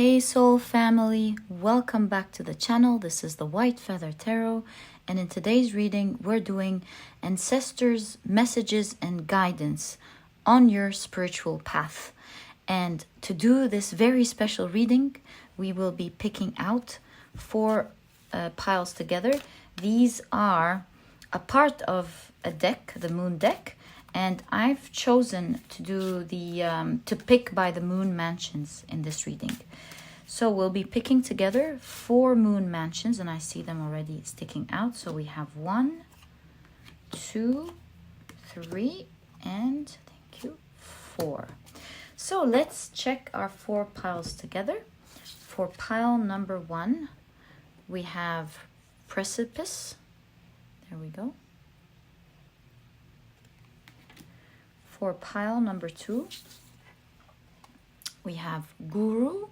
Hey Soul Family, welcome back to the channel. This is the White Feather Tarot, and in today's reading we're doing ancestors, messages and guidance on your spiritual path. And to do this very special reading, we will be picking out four piles together. These are a part of a deck, the moon deck, and I've chosen to do the to pick by the moon mansions in this reading. So we'll be picking together four moon mansions, and I see them already sticking out. So we have 1, 2, 3, and thank you, 4. So let's check our four piles together. For pile number 1, we have Precipice. There we go. For pile number 2, we have Guru.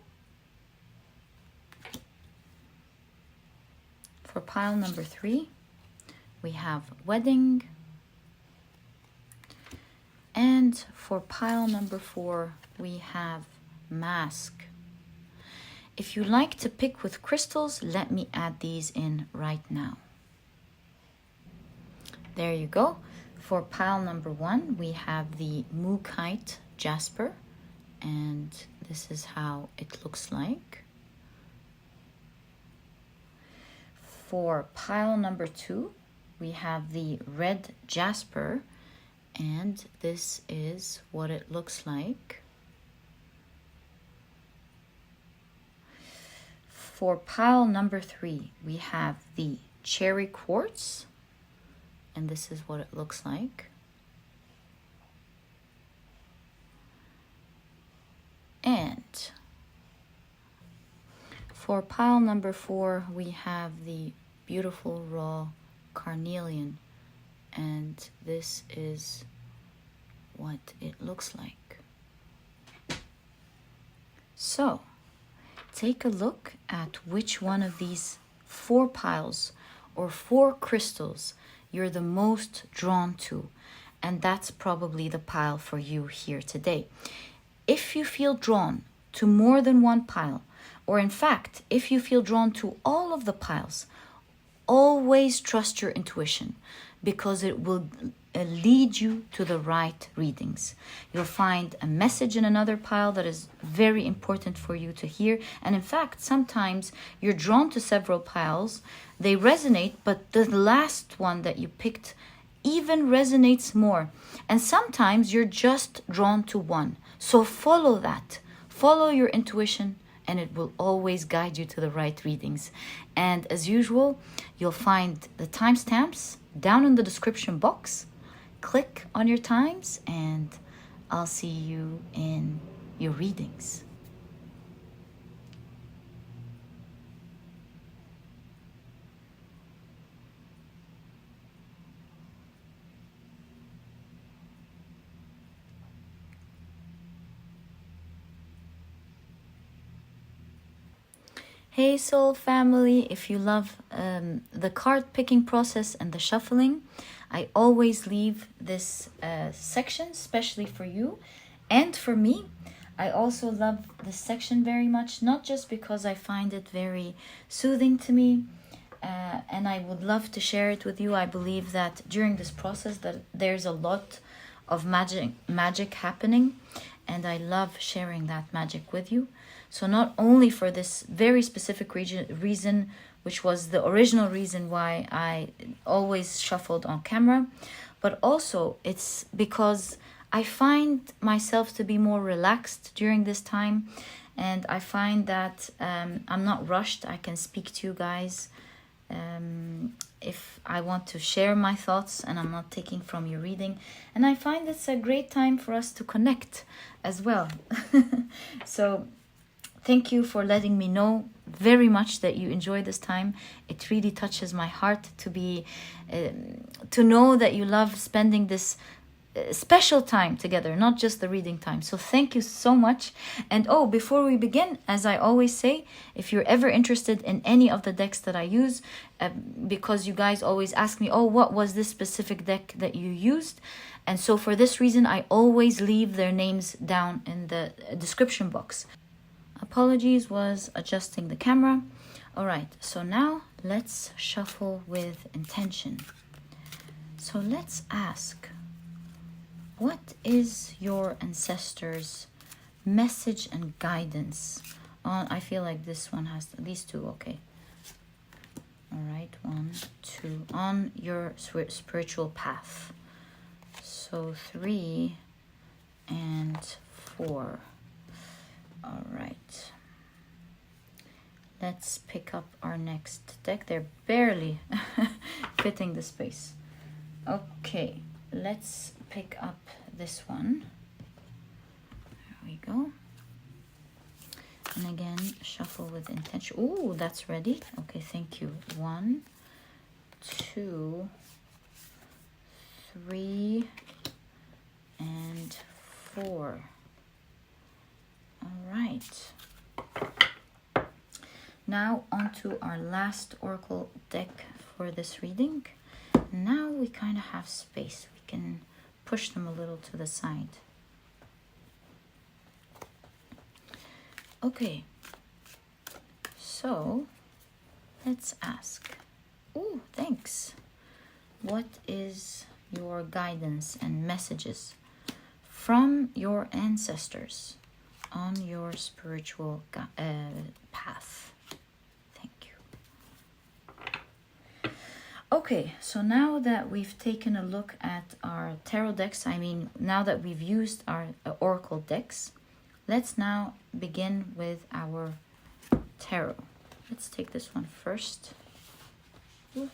For pile number 3, we have Wedding. And for pile number 4, we have Mask. If you like to pick with crystals, let me add these in right now. There you go. For pile number 1, we have the Mookayte Jasper, and this is how it looks like. For pile number 2, we have the red Jasper, and this is what it looks like. For pile number 3, we have the cherry quartz, and this is what it looks like. And for pile number 4, we have the beautiful raw Carnelian, and this is what it looks like. So take a look at which one of these four piles or four crystals you're the most drawn to, and that's probably the pile for you here today. If you feel drawn to more than one pile, or in fact, if you feel drawn to all of the piles, always trust your intuition, because it will lead you to the right readings. You'll find a message in another pile that is very important for you to hear. And in fact, sometimes you're drawn to several piles, they resonate, but the last one that you picked even resonates more. And sometimes you're just drawn to one. So follow that. Follow your intuition, and it will always guide you to the right readings. And as usual, you'll find the timestamps down in the description box. Click on your times, and I'll see you in your readings. Hey Soul Family, if you love the card picking process and the shuffling, I always leave this section especially for you and for me. I also love this section very much, not just because I find it very soothing to me, and I would love to share it with you. I believe that during this process that there's a lot of magic happening, and I love sharing that magic with you. So not only for this very specific reason, which was the original reason why I always shuffled on camera, but also it's because I find myself to be more relaxed during this time, and I find that I'm not rushed. I can speak to you guys if I want to share my thoughts, and I'm not taking from your reading. And I find it's a great time for us to connect as well. So thank you for letting me know very much that you enjoy this time. It really touches my heart to be to know that you love spending this special time together, not just the reading time. So thank you so much. And oh, before we begin, as I always say, if you're ever interested in any of the decks that I use, because you guys always ask me, oh, what was this specific deck that you used? And so for this reason, I always leave their names down in the description box. Apologies, was adjusting the camera. All right, so now let's shuffle with intention. So let's ask, what is your ancestors' message and guidance on, I feel like this one has these two, okay. All right, 1, 2, on your spiritual path. So 3 and 4. All right. Let's pick up our next deck. They're barely fitting the space. Okay, let's pick up this one. There we go. And again, shuffle with intention. Oh, that's ready. Okay, thank you. 1, 2, 3, and 4. All right. Now onto our last oracle deck for this reading. Now we kind of have space. We can push them a little to the side. Okay, so let's ask. Oh, thanks. What is your guidance and messages from your ancestors on your spiritual path? Thank you. Okay, so now that we've taken a look at our tarot decks, I mean, now that we've used our oracle decks, let's now begin with our tarot. Let's take this one first. Okay.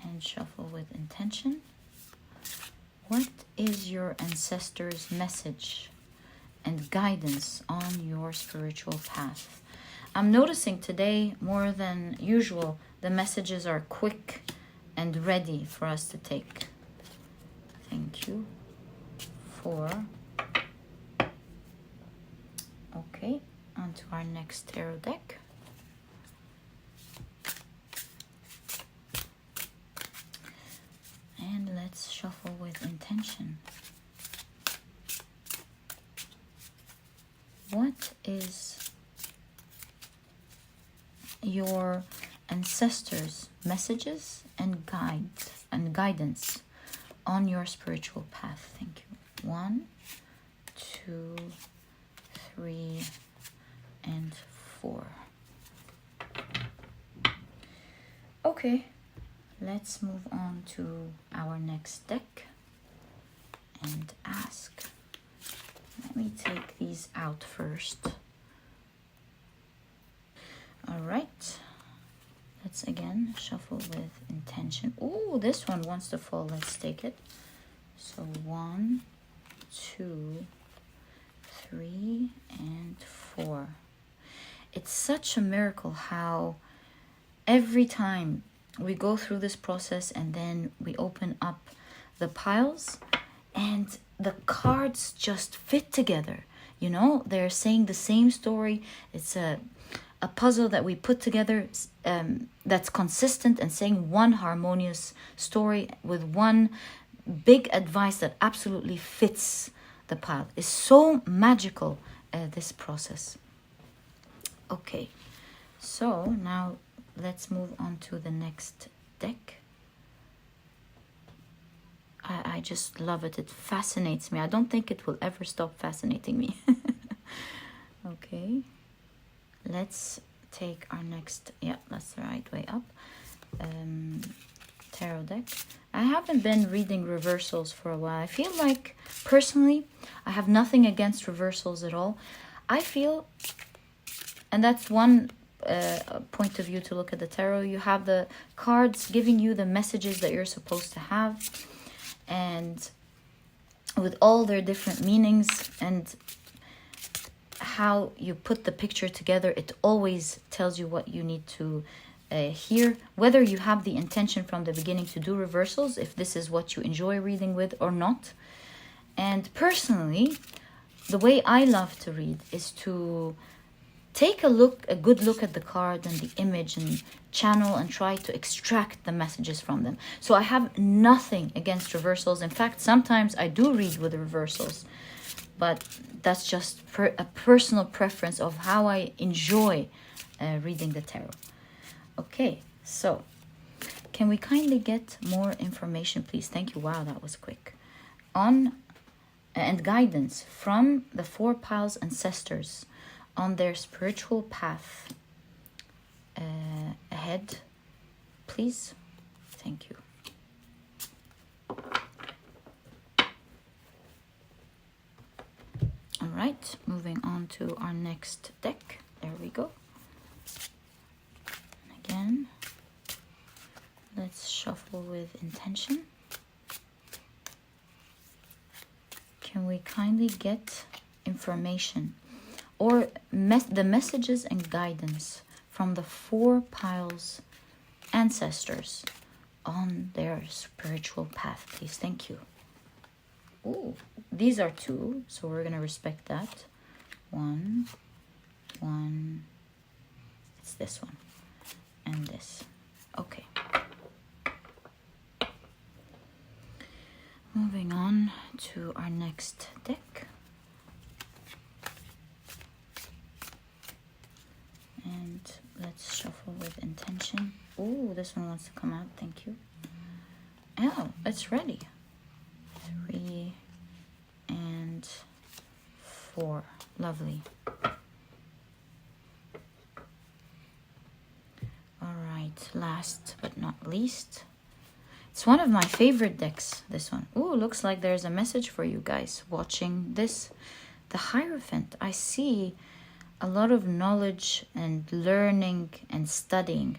And shuffle with intention. What is your ancestors' message and guidance on your spiritual path? I'm noticing today, more than usual, the messages are quick and ready for us to take. Thank you. 4. Okay, on to our next tarot deck. And let's shuffle with intention. What is your ancestors' messages and guidance on your spiritual path? Thank you. 1, 2, 3, and 4. Okay, let's move on to our next deck and ask. Let me take these out first. All right. Let's again shuffle with intention. Oh, this one wants to fall. Let's take it. So 1, 2, 3, and 4. It's such a miracle how every time we go through this process and then we open up the piles and the cards just fit together. You know, they're saying the same story. It's a puzzle that we put together that's consistent and saying one harmonious story with one big advice that absolutely fits the pile. It's so magical, this process. Okay, so now let's move on to the next deck. I just love it. It fascinates me. I don't think it will ever stop fascinating me. Okay. Let's take our next, yeah, that's the right way up, tarot deck. I haven't been reading reversals for a while. I feel like, personally, I have nothing against reversals at all. I feel, and that's one point of view to look at the tarot, you have the cards giving you the messages that you're supposed to have, and with all their different meanings and how you put the picture together, it always tells you what you need to hear, whether you have the intention from the beginning to do reversals, if this is what you enjoy reading with or not. And personally, the way I love to read is to take a good look at the card and the image and channel and try to extract the messages from them. So I have nothing against reversals. In fact, sometimes I do read with reversals, but that's just a personal preference of how I enjoy reading the tarot. Okay, so can we kindly get more information, please? Thank you. Wow, that was quick. On and guidance from the 4 piles ancestors on their spiritual path ahead, please. Thank you. All right, moving on to our next deck. There we go. And again, let's shuffle with intention. Can we kindly get information or the messages and guidance from the 4 piles ancestors on their spiritual path, please? Thank you. Oh, these are 2, so we're gonna respect that. 1, it's this one and this. Okay. Moving on to our next deck. And let's shuffle with intention. Oh, this one wants to come out. Thank you. Oh, it's ready. 3 and 4. Lovely. All right, last but not least. It's one of my favorite decks, this one. Oh, looks like there's a message for you guys watching this. The Hierophant. I see a lot of knowledge and learning and studying.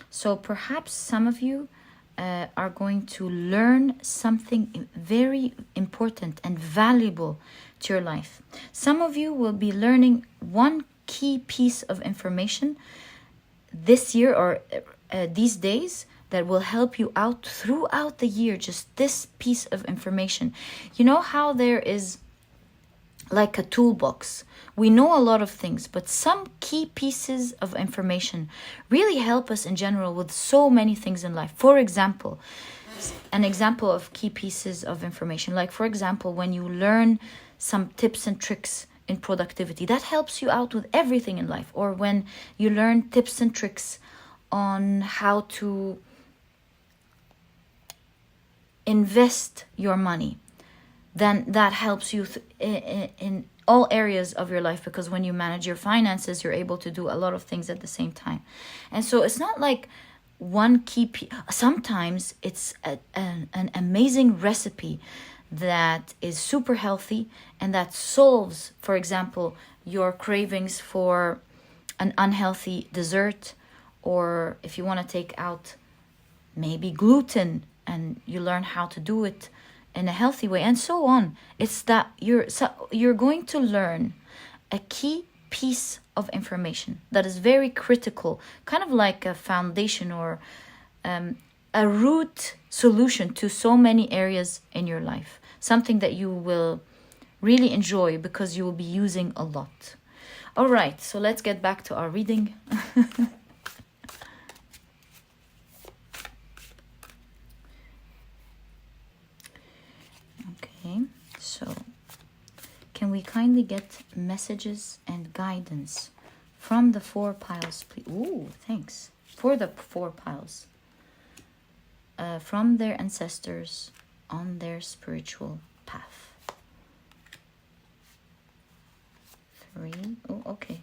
So perhaps some of you are going to learn something very important and valuable to your life. Some of you will be learning one key piece of information this year or these days that will help you out throughout the year. Just this piece of information. You know how there is like a toolbox. We know a lot of things, but some key pieces of information really help us in general with so many things in life. For example, an example of key pieces of information, like for example, when you learn some tips and tricks in productivity, that helps you out with everything in life. Or when you learn tips and tricks on how to invest your money, then that helps you in all areas of your life, because when you manage your finances, you're able to do a lot of things at the same time. And so it's not like one key sometimes it's an amazing recipe that is super healthy and that solves, for example, your cravings for an unhealthy dessert, or if you want to take out maybe gluten and you learn how to do it in a healthy way, and so on. It's that you're going to learn a key piece of information that is very critical, kind of like a foundation or a root solution to so many areas in your life. Something that you will really enjoy because you will be using a lot. All right, so let's get back to our reading. Okay, so can we kindly get messages and guidance from the 4 piles, please? Ooh, thanks. For the 4 piles. From their ancestors on their spiritual path. 3. Oh, okay.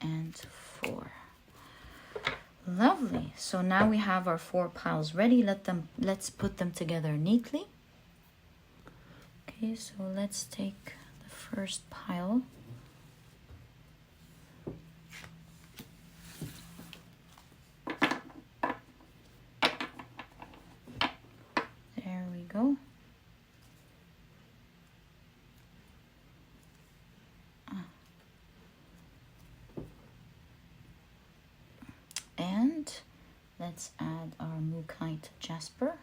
And 4. Lovely. So now we have our 4 piles ready. Let's put them together neatly. Okay, so let's take the first pile. There we go. And let's add our Mookayte Jasper.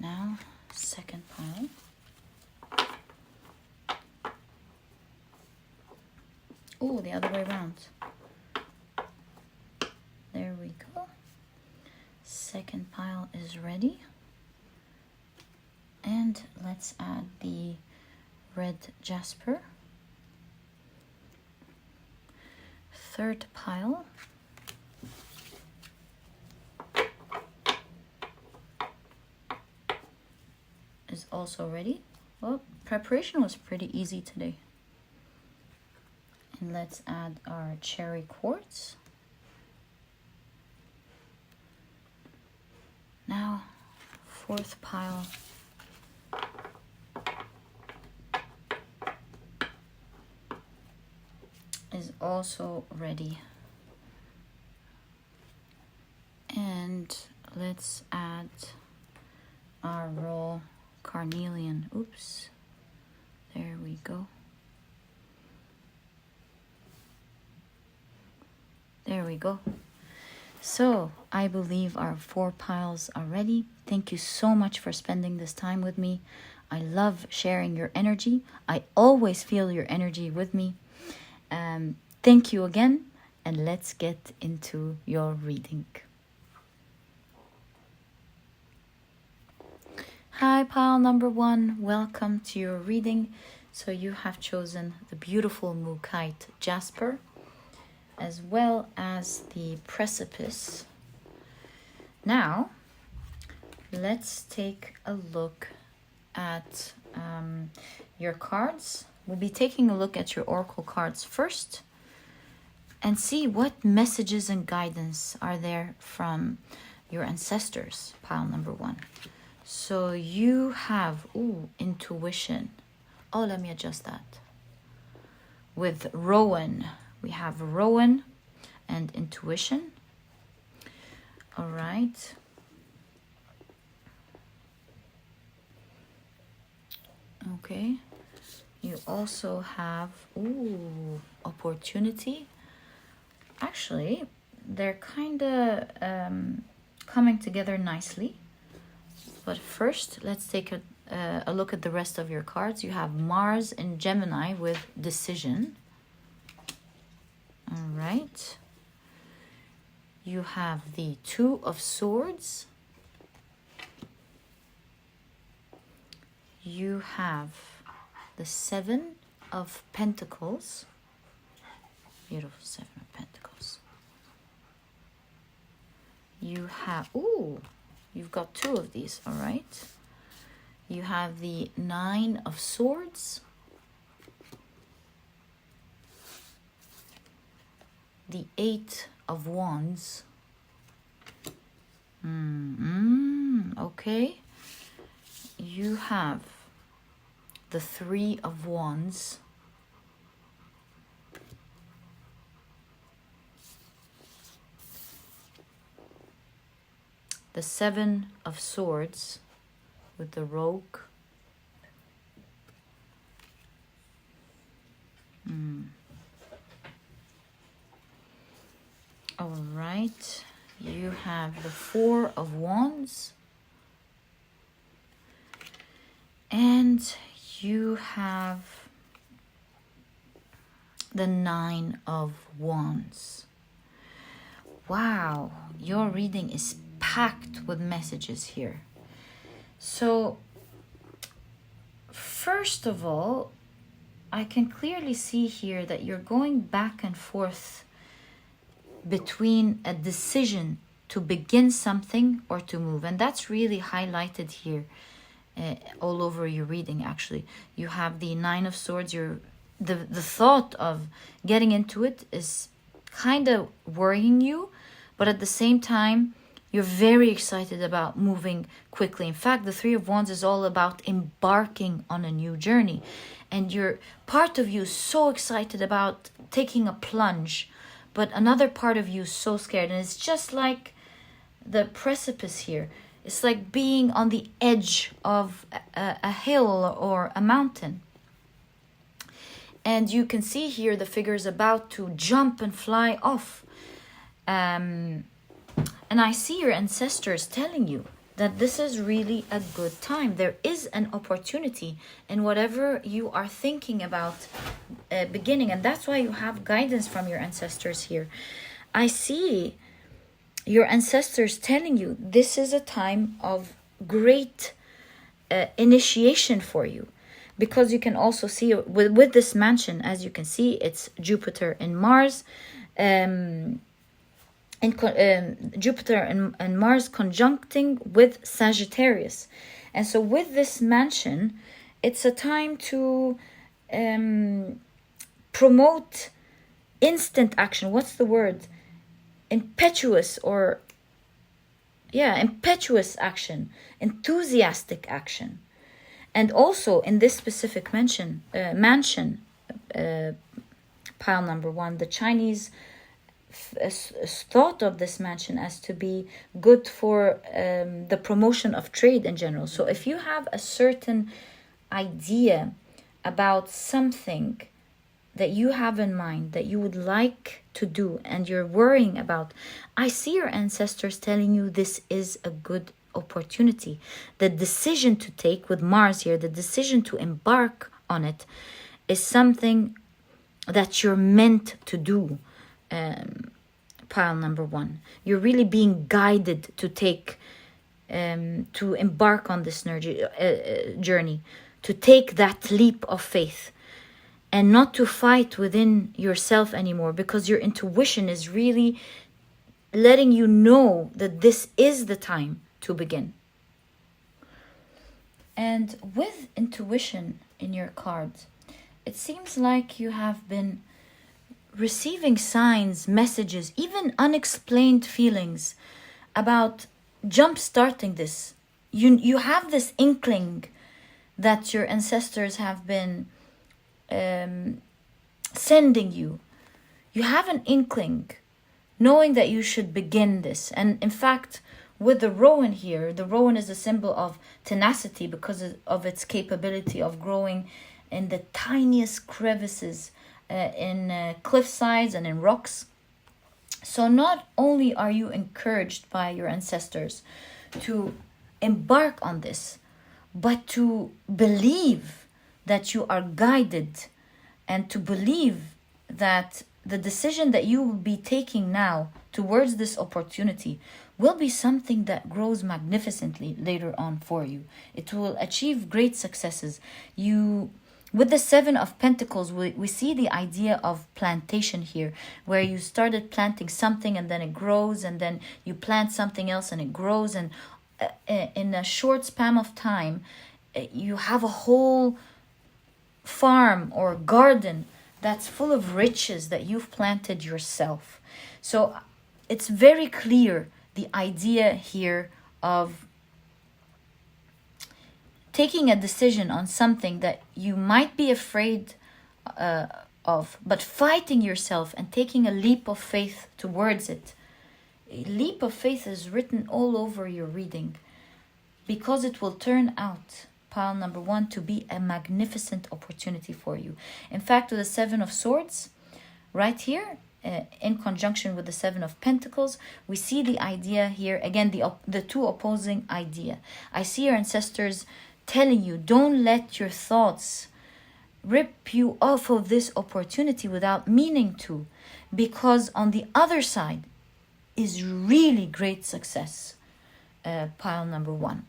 Now, second pile. Oh, the other way around. There we go. Second pile is ready. And let's add the red Jasper. Third pile. Is also ready. Well, preparation was pretty easy today. And let's add our cherry quartz. Now, fourth pile. Is also ready. And let's add our raw Carnelian. Oops. There we go. There we go. So I believe our 4 piles are ready. Thank you so much for spending this time with me. I love sharing your energy. I always feel your energy with me. Thank you again, and let's get into your reading. Hi, pile number 1. Welcome to your reading. So you have chosen the beautiful Mookayte Jasper, as well as the Precipice. Now, let's take a look at your cards. We'll be taking a look at your oracle cards first and see what messages and guidance are there from your ancestors, pile number 1. So you have, intuition. Oh, let me adjust that. With Rowan, we have Rowan and intuition. All right. Okay. You also have, opportunity. Actually, they're kind of coming together nicely. But first, let's take a look at the rest of your cards. You have Mars and Gemini with decision. All right. You have the 2 of Swords. You have the 7 of Pentacles. Beautiful 7 of Pentacles. You have, you've got 2 of these, all right. You have the 9 of Swords. The 8 of Wands. Okay. You have the 3 of Wands. The 7 of Swords with the Rogue. All right. You have the 4 of Wands. And you have the 9 of Wands. Wow, your reading is packed with messages here. So, first of all, I can clearly see here that you're going back and forth between a decision to begin something or to move. And that's really highlighted here all over your reading, actually. You have the 9 of Swords. The thought of getting into it is kind of worrying you, but at the same time, you're very excited about moving quickly. In fact, the 3 of Wands is all about embarking on a new journey. And part of you is so excited about taking a plunge, but another part of you is so scared. And it's just like the precipice here. It's like being on the edge of a hill or a mountain. And you can see here the figure is about to jump and fly off. And I see your ancestors telling you that this is really a good time. There is an opportunity in whatever you are thinking about beginning. And that's why you have guidance from your ancestors here. I see your ancestors telling you this is a time of great initiation for you. Because you can also see with this mansion, as you can see, it's Jupiter and Mars. Jupiter and Mars conjuncting with Sagittarius. And so with this mansion, it's a time to promote instant action. What's the word? Impetuous action, enthusiastic action. And also in this specific mansion, pile number 1, the Chinese thought of this mansion as to be good for the promotion of trade in general. So if you have a certain idea about something that you have in mind that you would like to do and you're worrying about, I see your ancestors telling you this is a good opportunity. The decision to take with Mars here, the decision to embark on it, is something that you're meant to do. Pile number 1, you're really being guided to take to embark on this journey, to take that leap of faith and not to fight within yourself anymore, because your intuition is really letting you know that this is the time to begin. And with intuition in your cards, it seems like you have been receiving signs, messages, even unexplained feelings about jump-starting this. You have this inkling that your ancestors have been sending you. You have an inkling, knowing that you should begin this. And in fact, with the rowan here, the rowan is a symbol of tenacity because of its capability of growing in the tiniest crevices in cliff sides and in rocks. So not only are you encouraged by your ancestors to embark on this, but to believe that you are guided and to believe that the decision that you will be taking now towards this opportunity will be something that grows magnificently later on for you. It will achieve great successes. With the 7 of Pentacles, we see the idea of plantation here, where you started planting something and then it grows, and then you plant something else and it grows, and in a short span of time, you have a whole farm or garden that's full of riches that you've planted yourself. So it's very clear the idea here of taking a decision on something that you might be afraid of, but fighting yourself and taking a leap of faith towards it. A leap of faith is written all over your reading because it will turn out, pile number 1, to be a magnificent opportunity for you. In fact, with the 7 of Swords, right here, in conjunction with the 7 of Pentacles, we see the idea here, again, the two opposing idea. I see your ancestors telling you, don't let your thoughts rip you off of this opportunity without meaning to, because on the other side is really great success, pile number 1.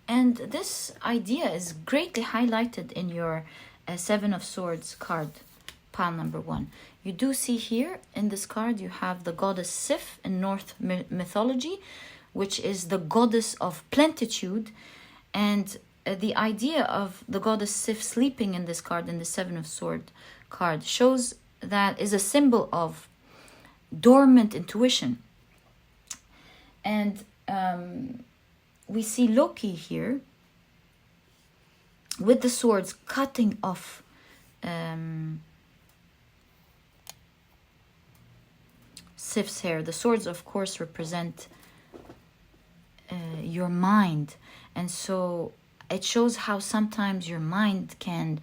And this idea is greatly highlighted in your 7 of Swords card, pile number 1. You do see here in this card you have the goddess Sif in Norse mythology, which is the goddess of plenitude. And the idea of the goddess Sif sleeping in this card, in the 7 of Swords card, shows that is a symbol of dormant intuition. And we see Loki here with the swords cutting off Sif's hair. The swords, of course, represent your mind, and so it shows how sometimes your mind can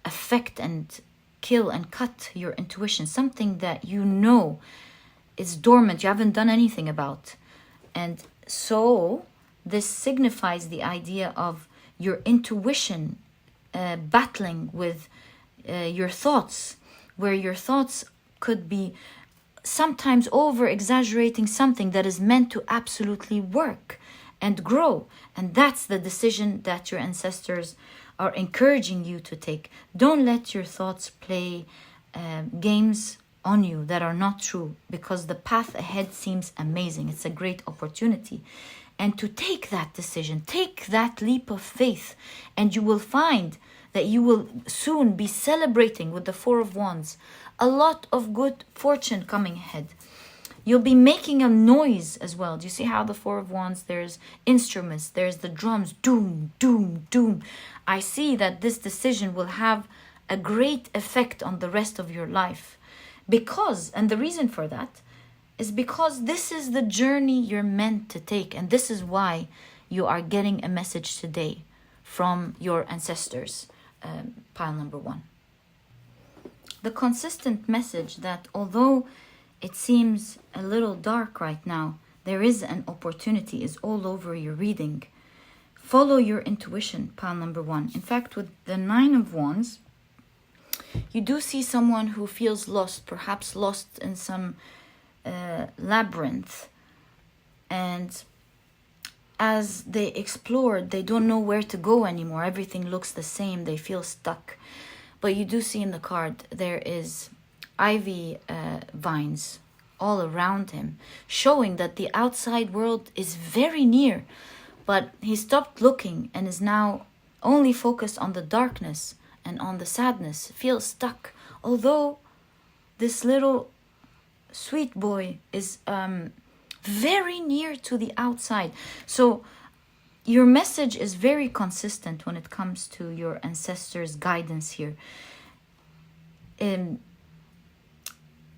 affect and kill and cut your intuition, something that you know is dormant, you haven't done anything about, and So this signifies the idea of your intuition battling with your thoughts, where your thoughts could be sometimes over exaggerating something that is meant to absolutely work and grow. And that's the decision that your ancestors are encouraging you to take. Don't let your thoughts play games on you that are not true, because the path ahead seems amazing. It's a great opportunity. And to take that decision, take that leap of faith, and you will find that you will soon be celebrating with the Four of Wands a lot of good fortune coming ahead. You'll be making a noise as well. Do you see how the Four of Wands, there's instruments, there's the drums, doom, doom, doom. I see that this decision will have a great effect on the rest of your life. Because, and the reason for that is because this is the journey you're meant to take. And this is why you are getting a message today from your ancestors, pile number 1. The consistent message that although it seems a little dark right now, there is an opportunity is all over your reading. Follow your intuition, pile number 1. In fact, with the 9 of Wands, you do see someone who feels lost, perhaps lost in some labyrinth. And as they explored, they don't know where to go anymore. Everything looks the same. They feel stuck. But you do see in the card, there is ivy vines all around him, showing that the outside world is very near. But he stopped looking and is now only focused on the darkness and on the sadness, feels stuck. Although this little sweet boy is very near to the outside. So your message is very consistent when it comes to your ancestors' guidance here.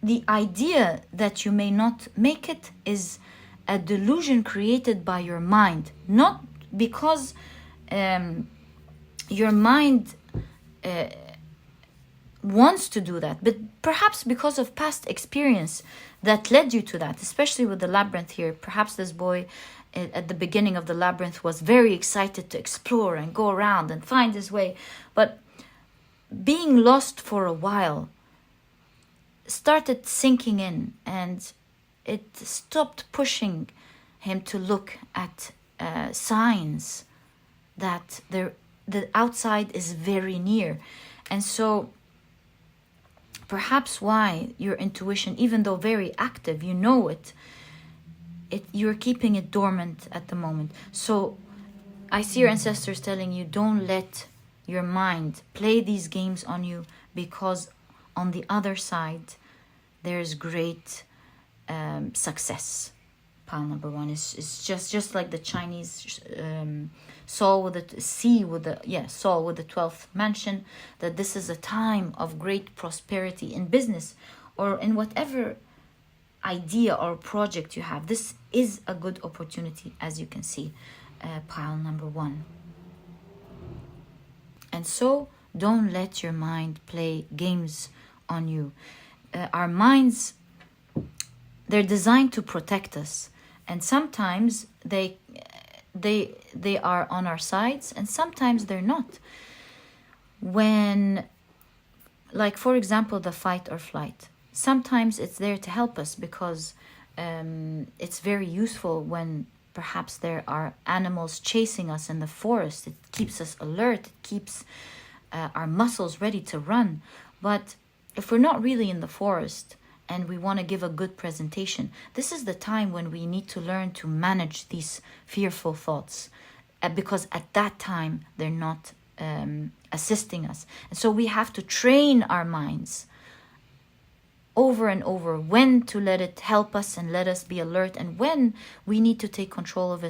The idea that you may not make it is a delusion created by your mind, not because your mind wants to do that, but perhaps because of past experience that led you to that, especially with the labyrinth here. Perhaps this boy at the beginning of the labyrinth was very excited to explore and go around and find his way, but being lost for a while started sinking in, and it stopped pushing him to look at signs that the outside is very near. And so perhaps why your intuition, even though very active, you know it, you're keeping it dormant at the moment. So I see your ancestors telling you, don't let your mind play these games on you, because on the other side there's great success. Pile number 1 is just like the Chinese Saul with the sea with the Saul with the 12th mansion, that this is a time of great prosperity in business or in whatever idea or project you have. This is a good opportunity, as you can see, pile number 1. And so don't let your mind play games on you. Our minds, they're designed to protect us, and sometimes they are on our sides, and sometimes they're not. When, like for example, the fight or flight, sometimes it's there to help us because it's very useful when perhaps there are animals chasing us in the forest. It keeps us alert, it keeps our muscles ready to run. But if we're not really in the forest and we want to give a good presentation, this is the time when we need to learn to manage these fearful thoughts, because at that time they're not assisting us. And so we have to train our minds over and over when to let it help us and let us be alert, and when we need to take control of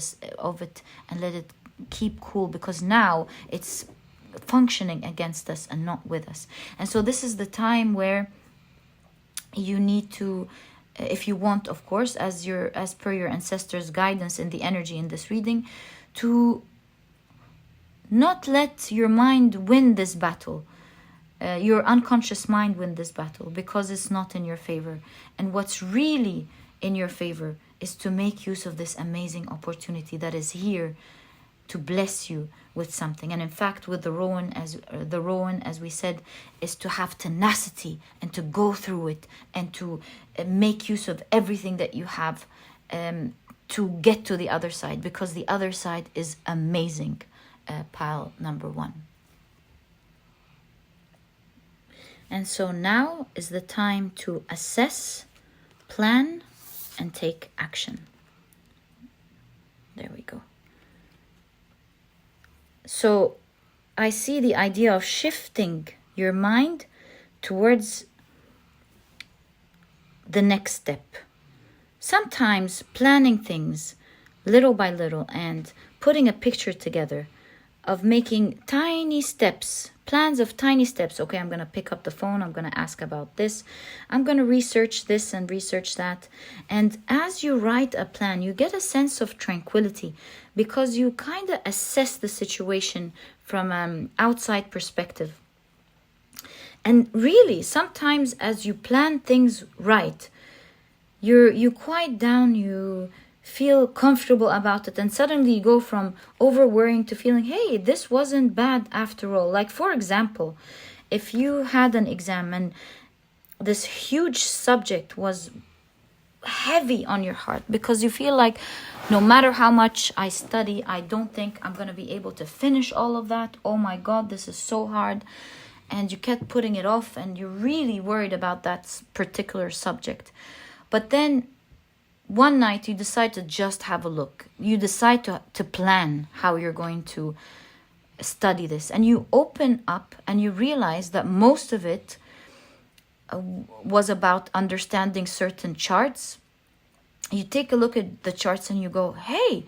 it and let it keep cool, because now it's functioning against us and not with us. And so this is the time where you need to, if you want, of course, as per your ancestors' guidance in the energy in this reading, to not let your mind win this battle, your unconscious mind win this battle, because it's not in your favor. And what's really in your favor is to make use of this amazing opportunity that is here to bless you with something. And in fact, with the Rowan, as we said, is to have tenacity and to go through it and to make use of everything that you have to get to the other side, because the other side is amazing. Pile number 1. And so now is the time to assess, plan, and take action. There we go. So I see the idea of shifting your mind towards the next step. Sometimes planning things little by little and putting a picture together of making tiny steps, plans of tiny steps. Okay, I'm going to pick up the phone. I'm going to ask about this. I'm going to research this and research that. And as you write a plan, you get a sense of tranquility because you kind of assess the situation from an outside perspective. And really, sometimes as you plan things right, you quiet down, you feel comfortable about it, and suddenly you go from over worrying to feeling, hey, this wasn't bad after all. Like, for example, if you had an exam and this huge subject was heavy on your heart because you feel like no matter how much I study, I don't think I'm going to be able to finish all of that. Oh my God, this is so hard. And you kept putting it off and you're really worried about that particular subject. But then one night you decide to just have a look. You decide to plan how you're going to study this. And you open up and you realize that most of it was about understanding certain charts. You take a look at the charts and you go, hey,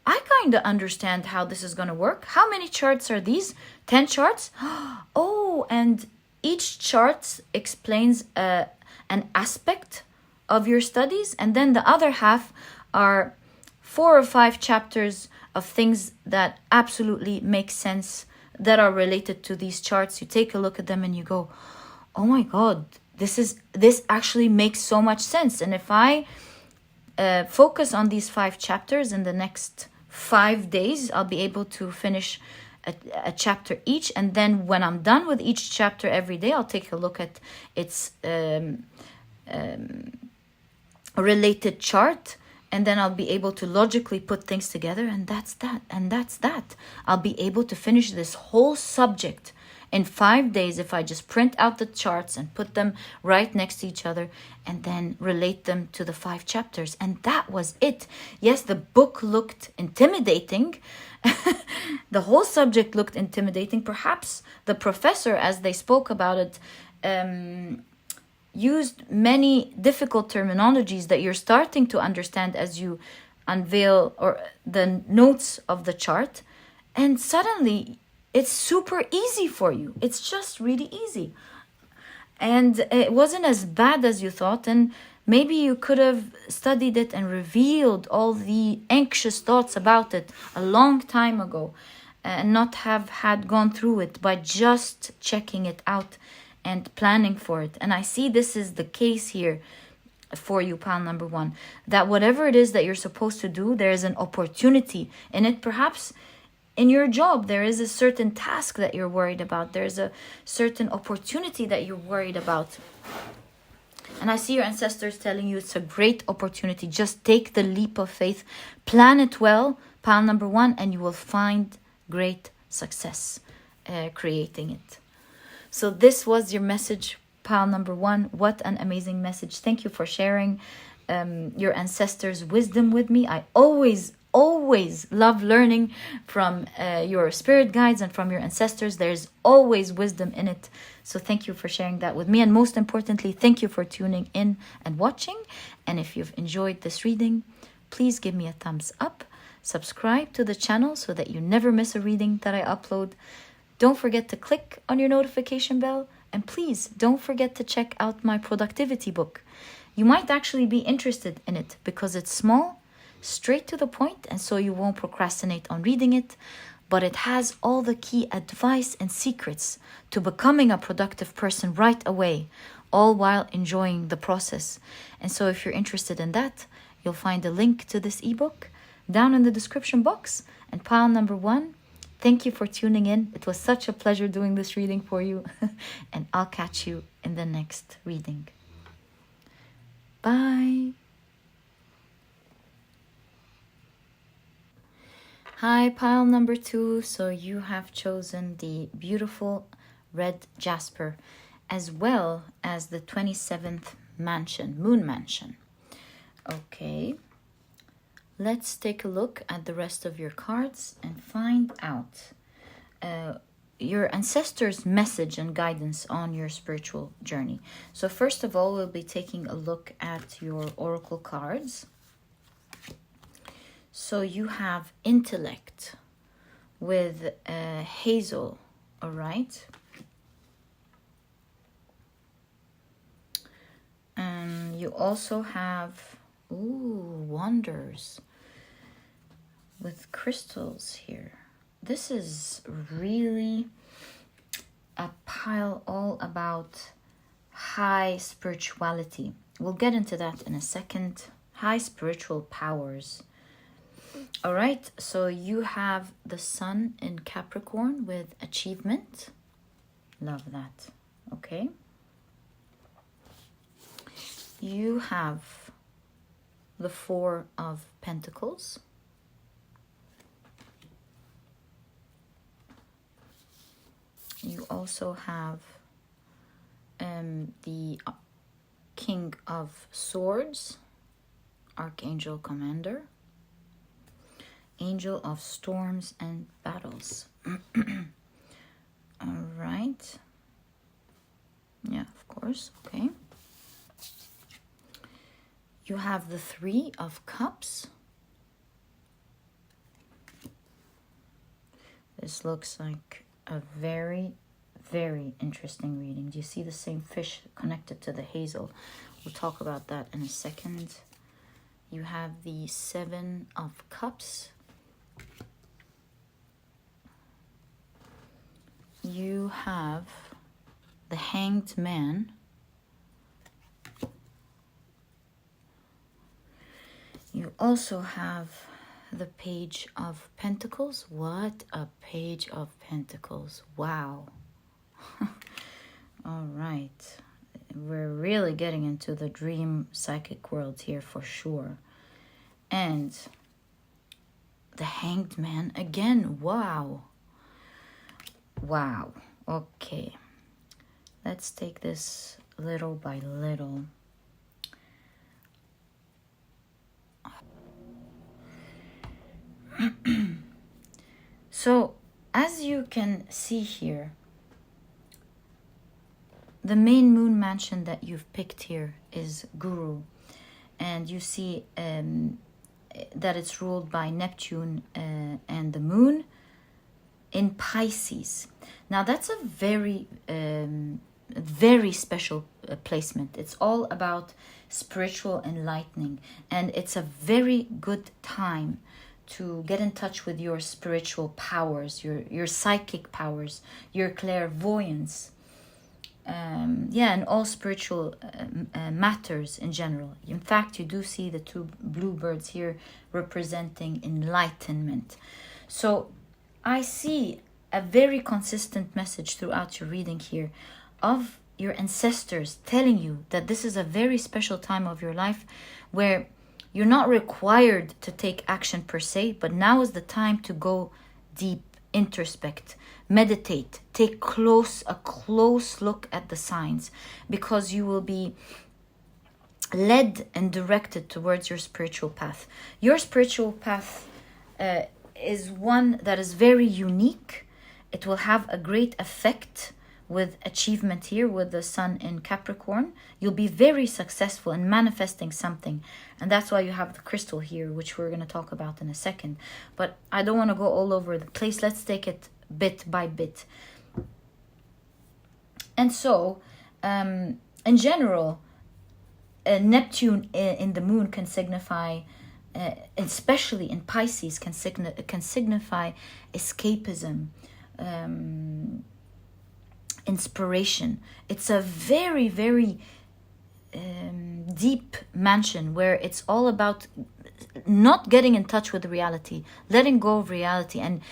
I kind of understand how this is going to work. How many charts are these? 10 charts? Oh, and each chart explains an aspect of your studies, and then the other half are 4 or 5 chapters of things that absolutely make sense that are related to these charts. You take a look at them and you go, oh my God, this actually makes so much sense. And if I focus on these 5 chapters in the next 5 days, I'll be able to finish a chapter each. And then when I'm done with each chapter every day, I'll take a look at its related chart, and then I'll be able to logically put things together, and that's that, and that's that. I'll be able to finish this whole subject in 5 days if I just print out the charts and put them right next to each other and then relate them to the 5 chapters. And that was it. Yes, the book looked intimidating. The whole subject looked intimidating. Perhaps the professor, as they spoke about it, used many difficult terminologies that you're starting to understand as you unveil or the notes of the chart, and suddenly it's super easy for you. It's just really easy, and it wasn't as bad as you thought. And maybe you could have studied it and revealed all the anxious thoughts about it a long time ago and not have had gone through it by just checking it out and planning for it. And I see this is the case here for you, pile number 1, that whatever it is that you're supposed to do, there is an opportunity in it. Perhaps in your job, there is a certain task that you're worried about. There's a certain opportunity that you're worried about. And I see your ancestors telling you it's a great opportunity. Just take the leap of faith, plan it well, pile number 1, and you will find great success creating it. So this was your message, pile number 1. What an amazing message. Thank you for sharing your ancestors' wisdom with me. I always love learning from your spirit guides and from your ancestors. There's always wisdom in it. So thank you for sharing that with me. And most importantly, thank you for tuning in and watching. And if you've enjoyed this reading, please give me a thumbs up. Subscribe to the channel so that you never miss a reading that I upload. Don't forget to click on your notification bell, and please don't forget to check out my productivity book. You might actually be interested in it because it's small, straight to the point, and so you won't procrastinate on reading it, but it has all the key advice and secrets to becoming a productive person right away, all while enjoying the process. And so if you're interested in that, You'll find a link to this ebook down in the description box. And pile number 1, thank you for tuning in. It was such a pleasure doing this reading for you. And I'll catch you in the next reading. Bye. Hi, pile number 2. So you have chosen the beautiful red Jasper, as well as the 27th mansion, moon mansion. Okay. Let's take a look at the rest of your cards and find out your ancestors' message and guidance on your spiritual journey. So first of all, we'll be taking a look at your oracle cards. So you have intellect with hazel, all right? And you also have, wonders with crystals here. This is really a pile all about high spirituality. We'll get into that in a second. High spiritual powers. All right, so you have the sun in Capricorn with achievement. Love that. Okay. You have the 4 of Pentacles. You also have the King of Swords, Archangel Commander, Angel of Storms and Battles. All right. Yeah, of course. Okay. You have the 3 of Cups. This looks like a very, very interesting reading. Do you see the same fish connected to the hazel? We'll talk about that in a second. You have the 7 of Cups. You have the Hanged Man. You also have the Page of Pentacles. What a Page of Pentacles. Wow. All right. We're really getting into the dream psychic world here for sure. And the Hanged Man again. Wow. Wow. Okay. Let's take this little by little. So, as you can see here, the main moon mansion that you've picked here is Guru. And you see that it's ruled by Neptune and the moon in Pisces. Now, that's a very, very special placement. It's all about spiritual enlightening. And it's a very good time to get in touch with your spiritual powers, your psychic powers, your clairvoyance, and all spiritual matters in general. In fact, you do see the 2 blue birds here representing enlightenment. So I see a very consistent message throughout your reading here of your ancestors telling you that this is a very special time of your life where you're not required to take action per se, but now is the time to go deep, introspect, meditate, take a close look at the signs, because you will be led and directed towards your spiritual path. Your spiritual path is one that is very unique. It will have a great effect with achievement here with the sun in Capricorn. You'll be very successful in manifesting something, and that's why you have the crystal here, which we're going to talk about in a second. But I don't want to go all over the place. Let's take it bit by bit. And so in general, Neptune in the moon can signify, especially in Pisces, can signify escapism, inspiration. It's a very, very deep mansion where it's all about not getting in touch with reality, letting go of reality, and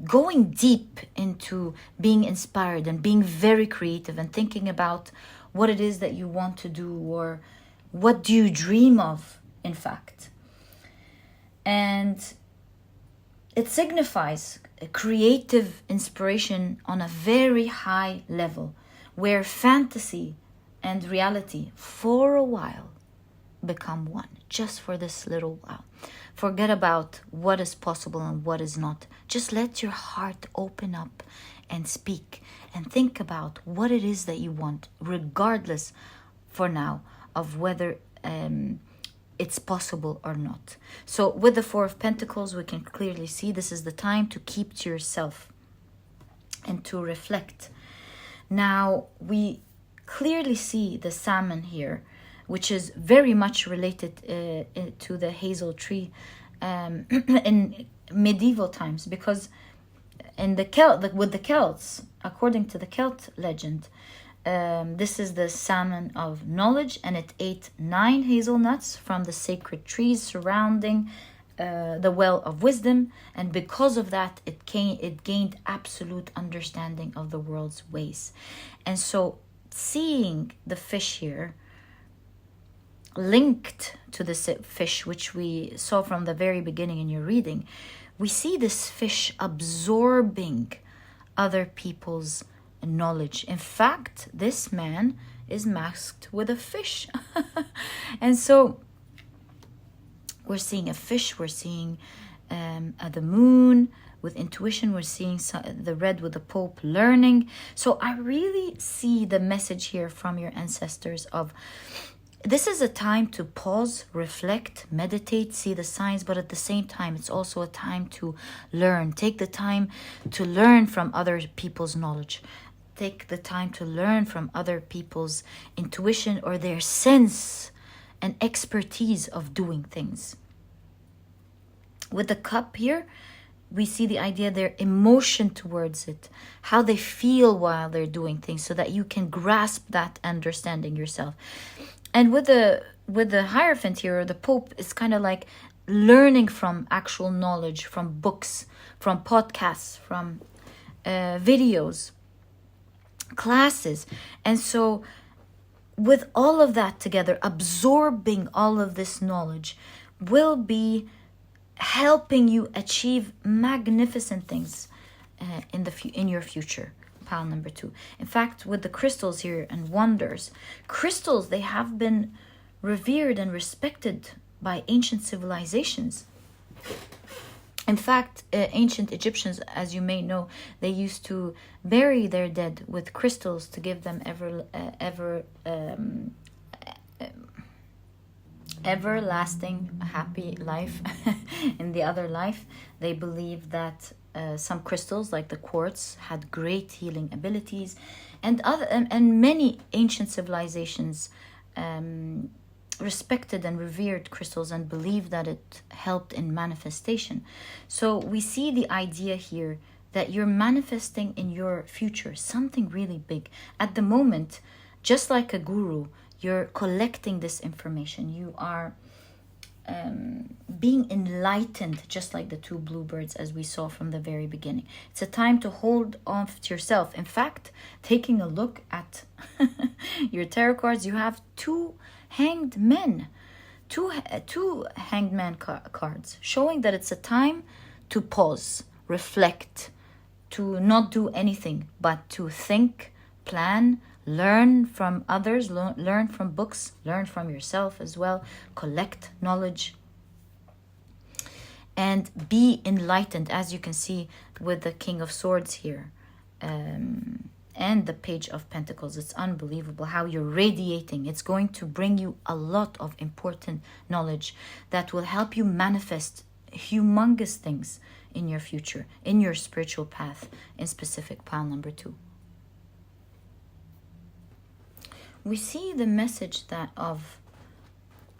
going deep into being inspired and being very creative and thinking about what it is that you want to do, or what do you dream of, in fact. And it signifies a creative inspiration on a very high level, where fantasy and reality for a while become one, just for this little while. Forget about what is possible and what is not. Just let your heart open up and speak and think about what it is that you want, regardless for now of whether it's possible or not. So with the Four of Pentacles, we can clearly see this is the time to keep to yourself and to reflect. Now we clearly see the salmon here, which is very much related to the hazel tree in medieval times, because in the with the Celts, according to the Celt legend, this is the salmon of knowledge, and it ate 9 hazelnuts from the sacred trees surrounding the well of wisdom, and because of that it gained absolute understanding of the world's ways. And so seeing the fish here linked to this fish, which we saw from the very beginning in your reading, we see this fish absorbing other people's knowledge. In fact, this man is masked with a fish. And so we're seeing a fish, we're seeing the moon with intuition, we're seeing the red with the Pope learning. So I really see the message here from your ancestors of this is a time to pause, reflect, meditate, see the signs, but at the same time, it's also a time to learn. Take the time to learn from other people's knowledge. Take the time to learn from other people's intuition or their sense and expertise of doing things. With the cup here, we see the idea, their emotion towards it, how they feel while they're doing things, so that you can grasp that understanding yourself. And with the Hierophant here, or the Pope, is kind of like learning from actual knowledge, from books, from podcasts, from videos, classes. And so with all of that together, absorbing all of this knowledge will be helping you achieve magnificent things in your future. Pile number 2. In fact, with the crystals here and wonders, crystals, they have been revered and respected by ancient civilizations. In fact, ancient Egyptians, as you may know, they used to bury their dead with crystals to give them everlasting happy life in the other life. They believed that some crystals like the quartz had great healing abilities, and many ancient civilizations respected and revered crystals and believed that it helped in manifestation. So we see the idea here that you're manifesting in your future something really big. At the moment, just like a guru, you're collecting this information. You are being enlightened, just like the 2 bluebirds, as we saw from the very beginning. It's a time to hold on to yourself. In fact, taking a look at your tarot cards, you have 2 hanged men, two hanged man cards, showing that it's a time to pause, reflect, to not do anything, but to think, plan, learn from others, learn from books, learn from yourself as well, collect knowledge, and be enlightened, as you can see with the King of Swords here, and the Page of Pentacles. It's unbelievable how you're radiating. It's going to bring you a lot of important knowledge that will help you manifest humongous things in your future, in your spiritual path, in specific. Pile number 2. We see the message that of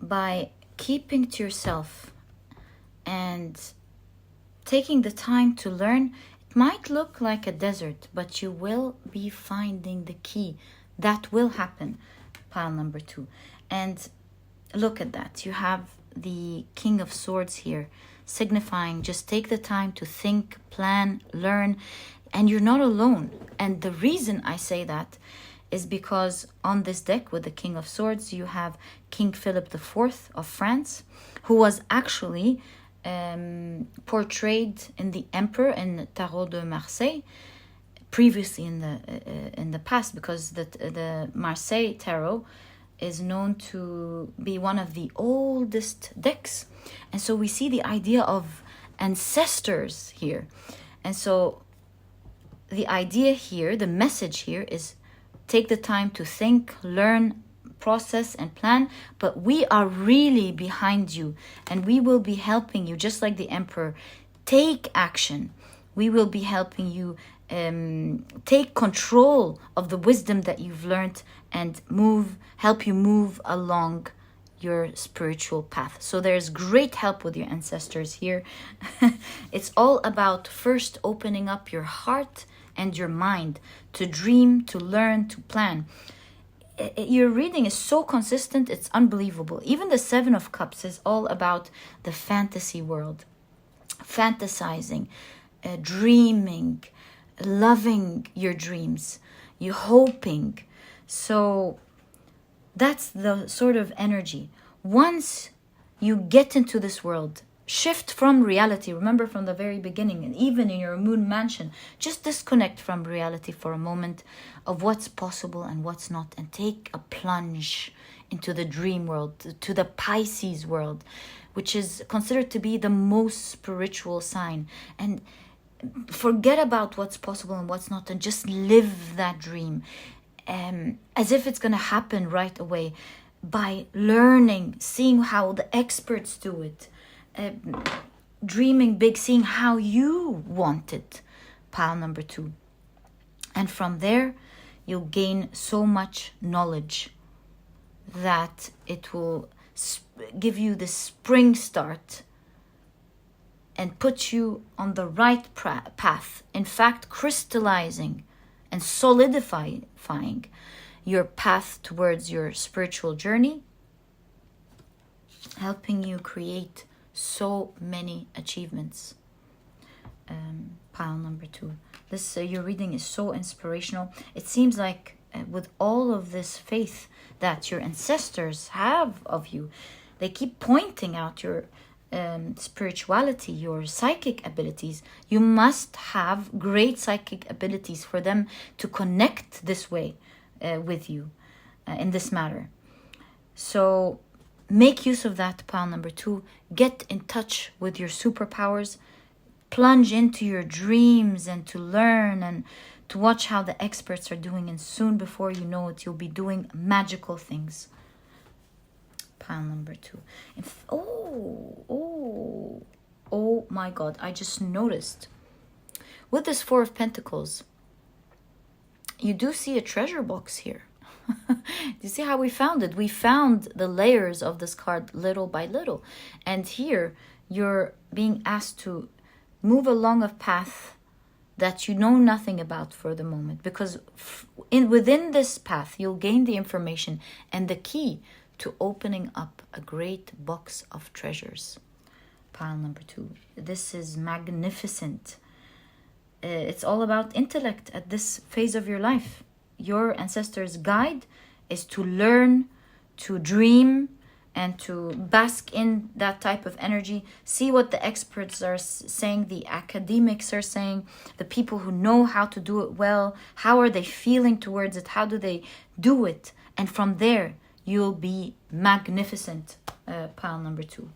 by keeping to yourself and taking the time to learn, it might look like a desert, but you will be finding the key. That will happen. pile number 2. And look at that. You have the King of Swords here, signifying just take the time to think, plan, learn, and you're not alone. And the reason I say that is because on this deck with the King of Swords, you have King Philip IV of France, who was actually portrayed in the Emperor in Tarot de Marseille, previously in the past, because the Marseille Tarot is known to be one of the oldest decks. And so we see the idea of ancestors here. And so the idea here, the message here is take the time to think, learn, process, and plan. But we are really behind you, and we will be helping you, just like the Emperor. Take action. We will be helping you take control of the wisdom that you've learned and help you move along your spiritual path. So there's great help with your ancestors here. It's all about first opening up your heart and your mind to dream, to learn, to plan. Your reading is so consistent, it's unbelievable. Even the 7 of Cups is all about the fantasy world, fantasizing, dreaming, loving your dreams, you hoping. So that's the sort of energy. Once you get into this world, shift from reality. Remember from the very beginning, and even in your moon mansion, just disconnect from reality for a moment of what's possible and what's not, and take a plunge into the dream world, to the Pisces world, which is considered to be the most spiritual sign. And forget about what's possible and what's not, and just live that dream as if it's going to happen right away, by learning, seeing how the experts do it, dreaming big, seeing how you want it, pile number 2. And from there you'll gain so much knowledge that it will give you the spring start and put you on the right path. In fact, crystallizing and solidifying your path towards your spiritual journey, helping you create so many achievements. Pile number 2. This your reading is so inspirational. It seems like with all of this faith that your ancestors have of you, they keep pointing out your spirituality, your psychic abilities. You must have great psychic abilities for them to connect this way with you in this matter. So make use of that, pile number 2. Get in touch with your superpowers. Plunge into your dreams and to learn and to watch how the experts are doing. And soon, before you know it, you'll be doing magical things. Pile number 2. Oh my God. I just noticed. With this 4 of Pentacles, you do see a treasure box here. You see how we found it? We found the layers of this card little by little. And here, you're being asked to move along a path that you know nothing about for the moment. Because within this path, you'll gain the information and the key to opening up a great box of treasures. Pile number 2. This is magnificent. It's all about intellect at this phase of your life. Your ancestors' guide is to learn, to dream, and to bask in that type of energy. See what the experts are saying, the academics are saying, the people who know how to do it well. How are they feeling towards it? How do they do it? And from there, you'll be magnificent, pile number 2.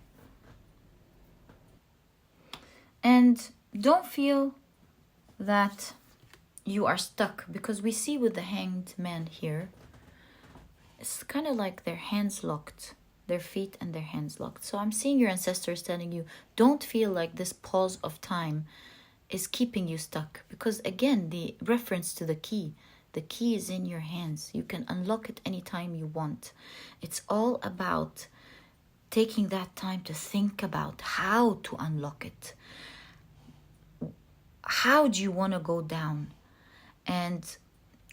And don't feel that you are stuck, because we see with the Hanged Man here, it's kind of like their hands locked, their feet and their hands locked. So I'm seeing your ancestors telling you, don't feel like this pause of time is keeping you stuck. Because again, the reference to the key is in your hands. You can unlock it anytime you want. It's all about taking that time to think about how to unlock it. How do you want to go down? And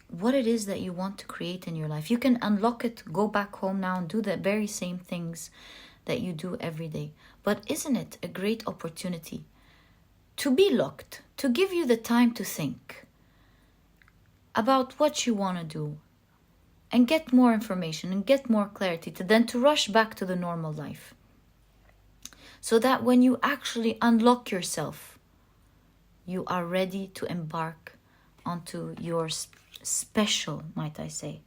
what it is that you want to create in your life. You can unlock it, go back home now and do the very same things that you do every day. But isn't it a great opportunity to be locked, to give you the time to think about what you want to do and get more information and get more clarity, to then to rush back to the normal life, so that when you actually unlock yourself, you are ready to embark onto your special, might I say,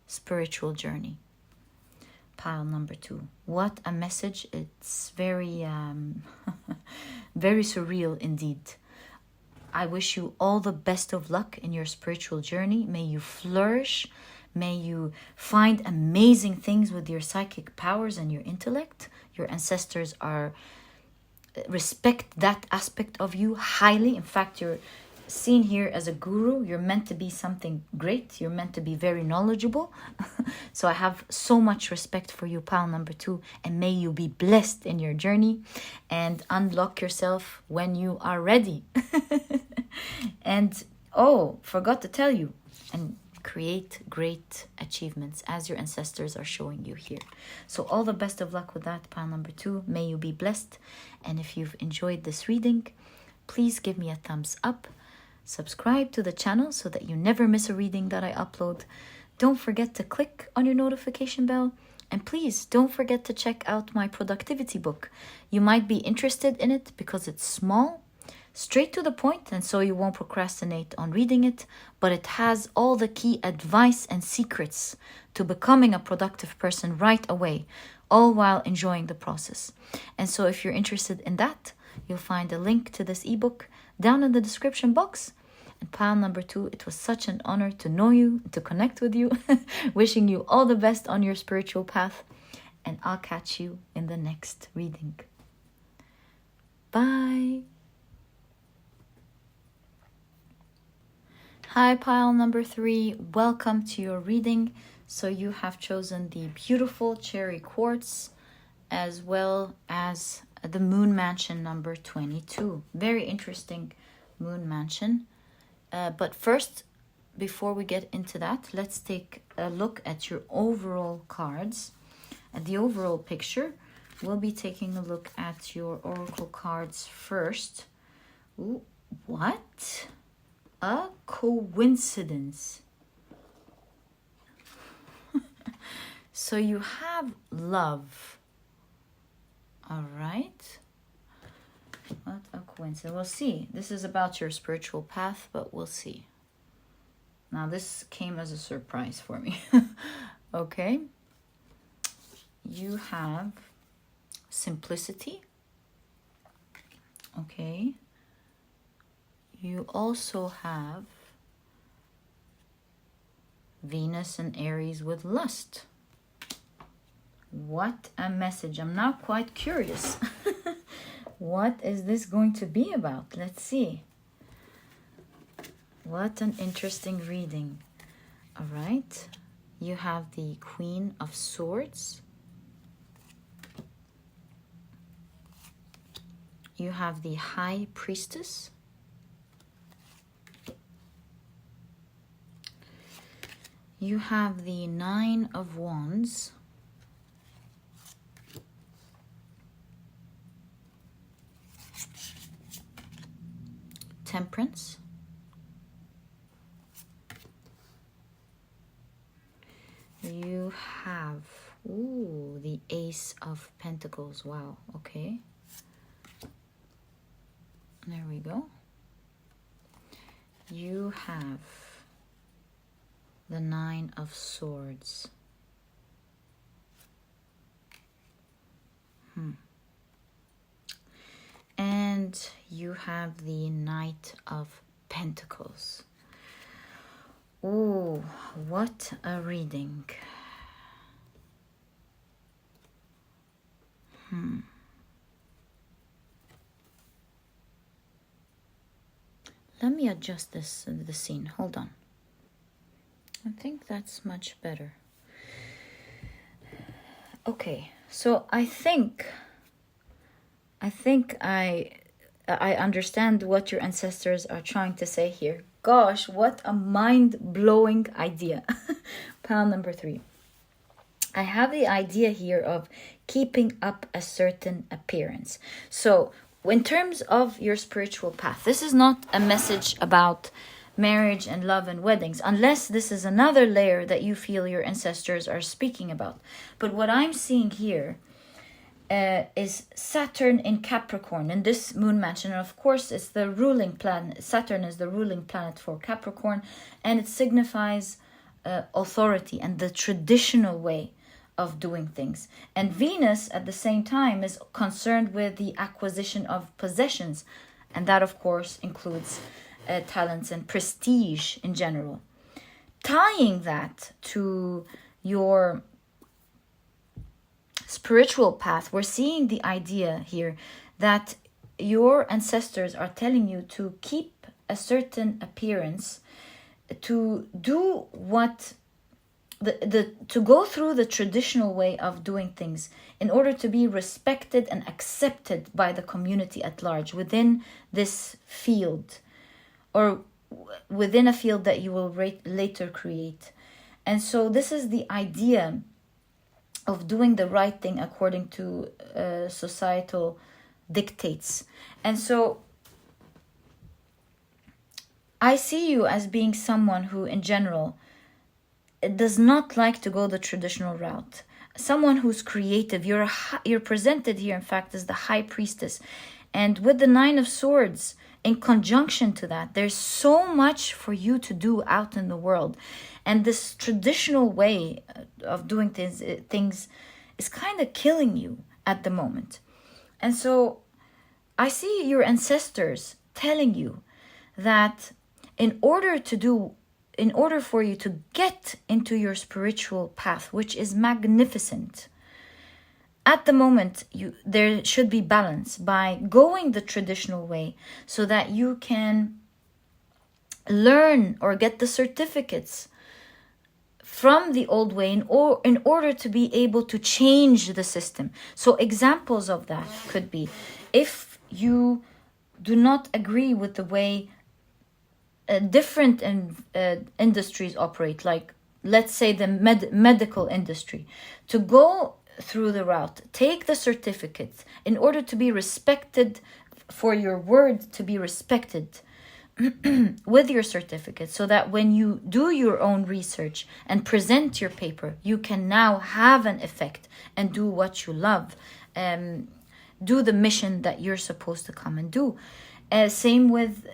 spiritual journey. Pile number 2. What a message. It's very, very surreal indeed. I wish you all the best of luck in your spiritual journey. May you flourish. May you find amazing things with your psychic powers and your intellect. Your ancestors respect that aspect of you highly. In fact, you're seen here as a guru. You're meant to be something great. You're meant to be very knowledgeable. So I have so much respect for you, pile number 2, and may you be blessed in your journey and unlock yourself when you are ready. And forgot to tell you, and create great achievements as your ancestors are showing you here. So all the best of luck with that, pile number 2. May you be blessed. And if you've enjoyed this reading, please give me a thumbs up. Subscribe to the channel so that you never miss a reading that I upload. Don't forget to click on your notification bell. And please don't forget to check out my productivity book. You might be interested in it because it's small, straight to the point, and so you won't procrastinate on reading it, but it has all the key advice and secrets to becoming a productive person right away, all while enjoying the process. And so if you're interested in that, you'll find a link to this ebook down in the description box. And pile number 2, it was such an honor to know you, to connect with you. Wishing you all the best on your spiritual path, and I'll catch you in the next reading. Bye. Hi, pile number 3. Welcome to your reading. So you have chosen the beautiful cherry quartz as well as the moon mansion number 22. Very interesting moon mansion. But first, before we get into that, let's take a look at your overall cards. At the overall picture, we'll be taking a look at your oracle cards first. Ooh, what? A coincidence. So you have love. All right. What a coincidence. We'll see. This is about your spiritual path, but we'll see. Now, this came as a surprise for me. Okay. You have simplicity. Okay. You also have Venus and Aries with lust. What a message. I'm now quite curious. What is this going to be about? Let's see. What an interesting reading. All right. You have the Queen of Swords. You have the High Priestess. You have the Nine of Wands. Temperance. You have, the Ace of Pentacles. Wow, okay. There we go. You have the Nine of Swords. And you have the Knight of Pentacles. Oh, what a reading. Let me adjust the scene. Hold on. I think that's much better. Okay, so I think I I understand what your ancestors are trying to say here. Gosh, what a mind-blowing idea. Pile number 3. I have the idea here of keeping up a certain appearance. So, in terms of your spiritual path, this is not a message about marriage and love and weddings, unless this is another layer that you feel your ancestors are speaking about. But what I'm seeing here is Saturn in Capricorn in this moon mansion. And of course, it's the ruling planet. Saturn is the ruling planet for Capricorn, and it signifies authority and the traditional way of doing things. And Venus, at the same time, is concerned with the acquisition of possessions, and that, of course, includes talents and prestige in general. Tying that to your spiritual path, we're seeing the idea here that your ancestors are telling you to keep a certain appearance, to do what to go through the traditional way of doing things in order to be respected and accepted by the community at large within this field, or within a field that you will later create. And so this is the idea of doing the right thing according to societal dictates. And so I see you as being someone who, in general, does not like to go the traditional route. Someone who's creative. You're presented here, in fact, as the high priestess. And with the 9 of Swords, in conjunction to that, there's so much for you to do out in the world. And this traditional way of doing things is kind of killing you at the moment. And so I see your ancestors telling you that in order for you to get into your spiritual path, which is magnificent, at the moment, there should be balance by going the traditional way so that you can learn or get the certificates from the old way in order to be able to change the system. So examples of that could be, if you do not agree with the way different industries operate, like let's say the medical industry, to go through the route, take the certificates in order to be respected, for your word to be respected with your certificate, so that when you do your own research and present your paper, you can now have an effect and do what you love, do the mission that you're supposed to come and do. Same with,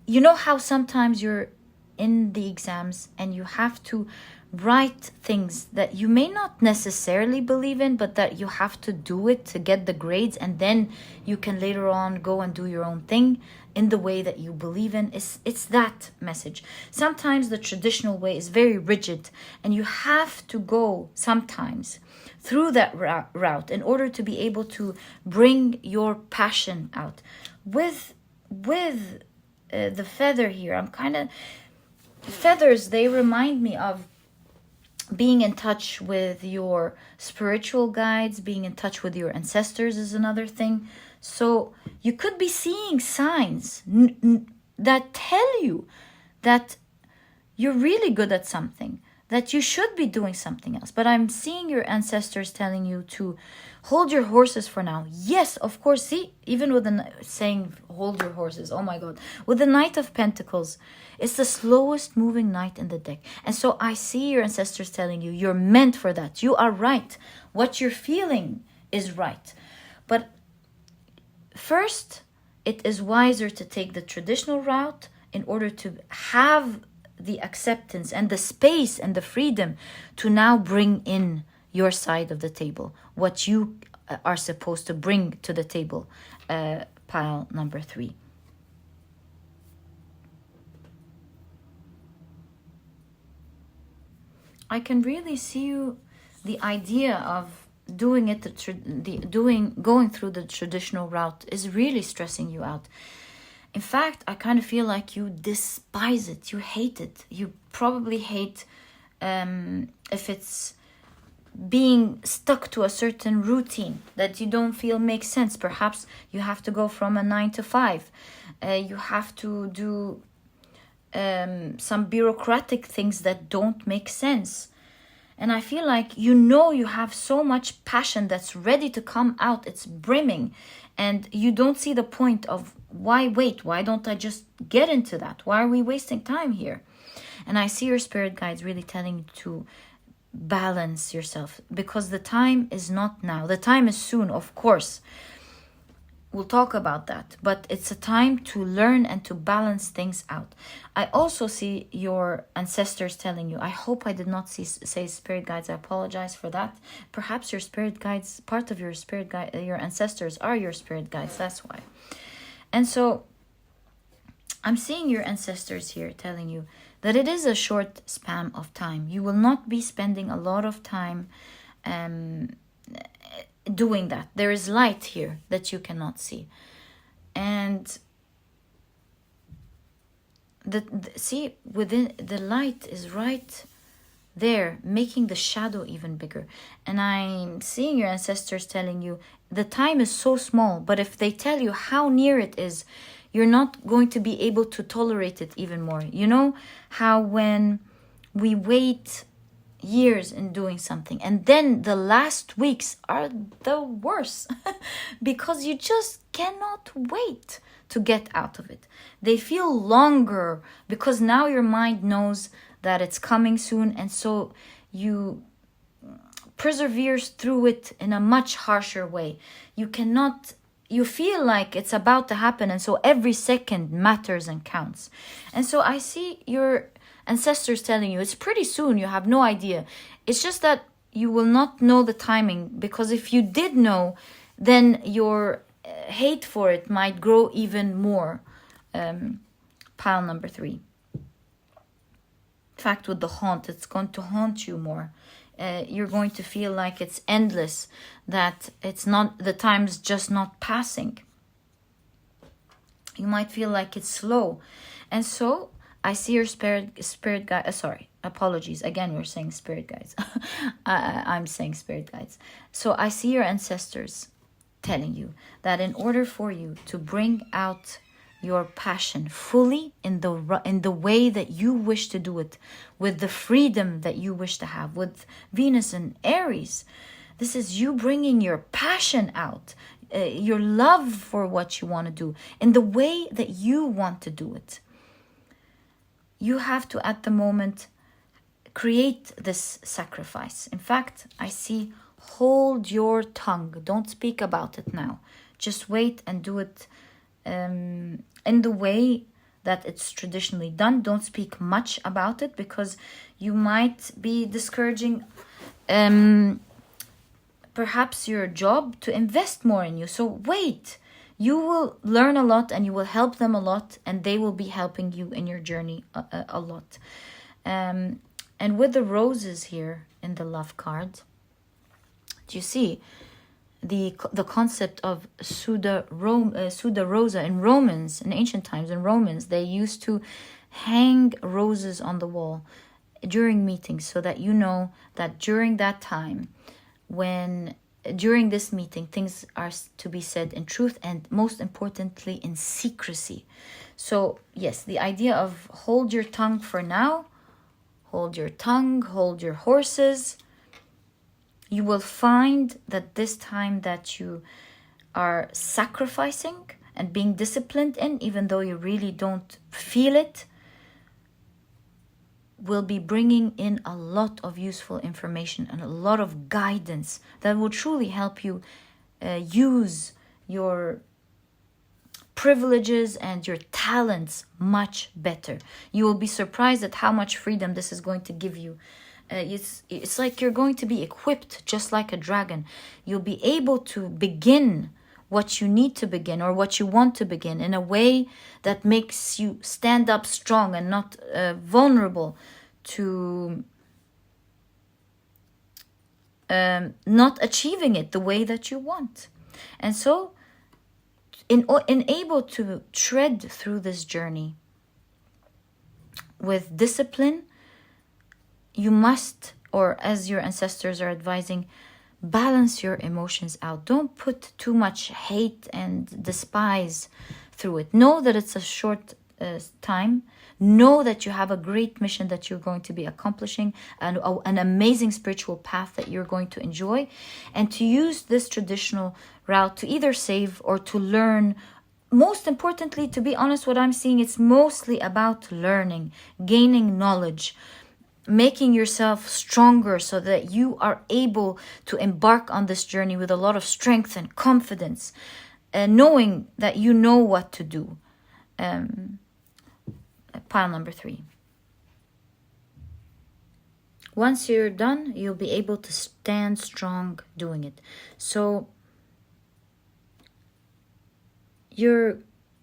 you know how sometimes you're in the exams and you have to write things that you may not necessarily believe in, but that you have to do it to get the grades, and then you can later on go and do your own thing in the way that you believe in. It's that message. Sometimes the traditional way is very rigid, and you have to go sometimes through that route in order to be able to bring your passion out. With the feather here, I'm kind of, feathers, they remind me of being in touch with your spiritual guides, being in touch with your ancestors is another thing. So you could be seeing signs that tell you that you're really good at something, that you should be doing something else. But I'm seeing your ancestors telling you to hold your horses for now. Yes, of course. See, even with the saying hold your horses, oh my God. With the Knight of Pentacles, it's the slowest moving knight in the deck. And so I see your ancestors telling you, you're meant for that. You are right. What you're feeling is right. But first, it is wiser to take the traditional route in order to have the acceptance and the space and the freedom to now bring in your side of the table, what you are supposed to bring to the table. Pile number 3. I can really see you, the idea of doing it, going through the traditional route is really stressing you out. In fact, I kind of feel like you despise it. You hate it. You probably hate if it's being stuck to a certain routine that you don't feel makes sense. Perhaps you have to go from a 9 to 5. You have to do some bureaucratic things that don't make sense. And I feel like you have so much passion that's ready to come out. It's brimming. And you don't see the point of why wait? Why don't I just get into that? Why are we wasting time here? And I see your spirit guides really telling you to balance yourself, because the time is not now. The time is soon, of course. We'll talk about that, but it's a time to learn and to balance things out. I also see your ancestors telling you, I hope I did not say spirit guides, I apologize for that. Perhaps your spirit guides, part of your spirit guide, your ancestors are your spirit guides, that's why. And so I'm seeing your ancestors here telling you that it is a short span of time. You will not be spending a lot of time doing that. There is light here that you cannot see. And see, within the light is right there, making the shadow even bigger. And I'm seeing your ancestors telling you the time is so small, but if they tell you how near it is, you're not going to be able to tolerate it even more. You know how when we wait years in doing something and then the last weeks are the worst because you just cannot wait to get out of it. They feel longer because now your mind knows that it's coming soon, and so you perseveres through it in a much harsher way. You feel like it's about to happen, and so every second matters and counts. And so I see your ancestors telling you it's pretty soon, you have no idea. It's just that you will not know the timing, because if you did know, then your hate for it might grow even more. Pile number 3. In fact, with the haunt, it's going to haunt you more. You're going to feel like it's endless, that it's not, the time's just not passing. You might feel like it's slow. And so I see your spirit guide. Sorry, apologies. Again, we're saying spirit guides. I'm saying spirit guides. So I see your ancestors telling you that in order for you to bring out your passion fully in the way that you wish to do it, with the freedom that you wish to have, with Venus and Aries, this is you bringing your passion out, your love for what you want to do in the way that you want to do it. You have to, at the moment, create this sacrifice. In fact, I see, hold your tongue. Don't speak about it now. Just wait and do it in the way that it's traditionally done. Don't speak much about it, because you might be discouraging perhaps your job to invest more in you. So wait. You will learn a lot, and you will help them a lot, and they will be helping you in your journey a lot. And with the roses here in the love card, do you see the concept of Suda Rosa in Romans, in ancient times in Romans, they used to hang roses on the wall during meetings, so that you know that during that time, during this meeting, things are to be said in truth, and most importantly in secrecy. So yes, the idea of hold your tongue for now, hold your tongue, hold your horses. You will find that this time that you are sacrificing and being disciplined in, even though you really don't feel it, will be bringing in a lot of useful information and a lot of guidance that will truly help you use your privileges and your talents much better. You will be surprised at how much freedom this is going to give you. It's like you're going to be equipped just like a dragon. You'll be able to begin what you need to begin, or what you want to begin, in a way that makes you stand up strong and not vulnerable to not achieving it the way that you want. And so in able to tread through this journey with discipline, you must or as your ancestors are advising, balance your emotions out. Don't put too much hate and despise through it. Know that it's a short time. Know that you have a great mission that you're going to be accomplishing, and an amazing spiritual path that you're going to enjoy, and to use this traditional route to either save or to learn. Most importantly, to be honest, what I'm seeing, it's mostly about learning, gaining knowledge, making yourself stronger so that you are able to embark on this journey with a lot of strength and confidence, knowing that you know what to do. Pile number 3. Once you're done, you'll be able to stand strong doing it. So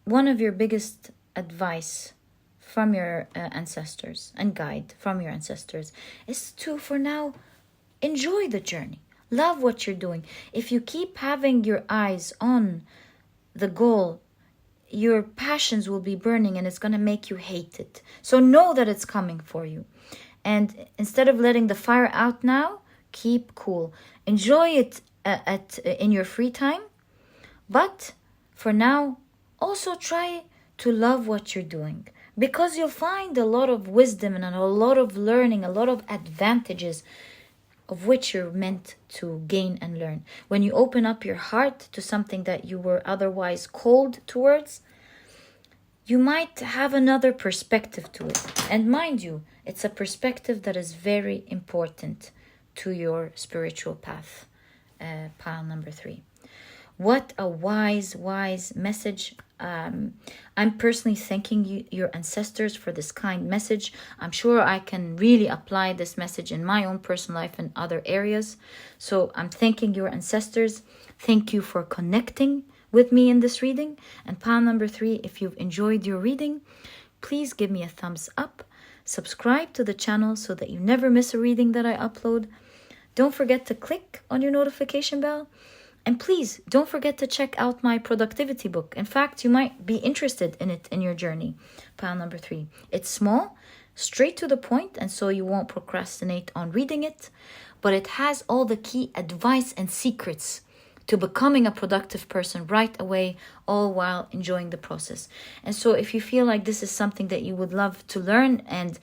one of your biggest advice from your ancestors and guide from your ancestors is to, for now, enjoy the journey. Love what you're doing. If you keep having your eyes on the goal, your passions will be burning and it's going to make you hate it. So know that it's coming for you. And instead of letting the fire out now, keep cool. Enjoy it in your free time. But for now, also try to love what you're doing. Because you'll find a lot of wisdom and a lot of learning, a lot of advantages of which you're meant to gain and learn. When you open up your heart to something that you were otherwise cold towards, you might have another perspective to it. And mind you, it's a perspective that is very important to your spiritual path. Pile number 3. What a wise message. I'm personally thanking your ancestors for this kind message. I'm sure I can really apply this message in my own personal life and other areas. So I'm thanking your ancestors. Thank you for connecting with me in this reading. And pile number 3, if you've enjoyed your reading, please give me a thumbs up. Subscribe to the channel so that you never miss a reading that I upload. Don't forget to click on your notification bell. And please don't forget to check out my productivity book. In fact, you might be interested in it in your journey. Pile number 3. It's small, straight to the point, and so you won't procrastinate on reading it. But it has all the key advice and secrets to becoming a productive person right away, all while enjoying the process. And so if you feel like this is something that you would love to learn and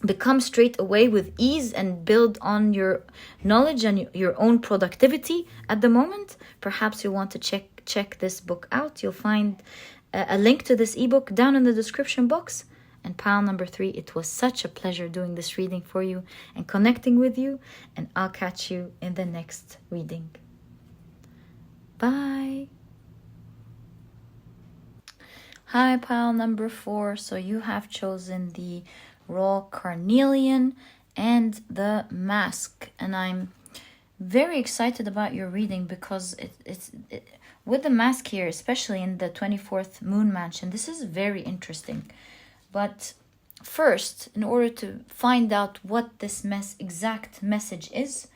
become straight away with ease and build on your knowledge and your own productivity at the moment, perhaps you want to check this book out. You'll find a link to this ebook down in the description box. And pile number 3, it was such a pleasure doing this reading for you and connecting with you. And I'll catch you in the next reading. Bye. Hi, pile number 4. So you have chosen the raw Carnelian and the mask, and I'm very excited about your reading because it's with the mask here, especially in the 24th moon mansion. This is very interesting. But first, in order to find out what this exact message is,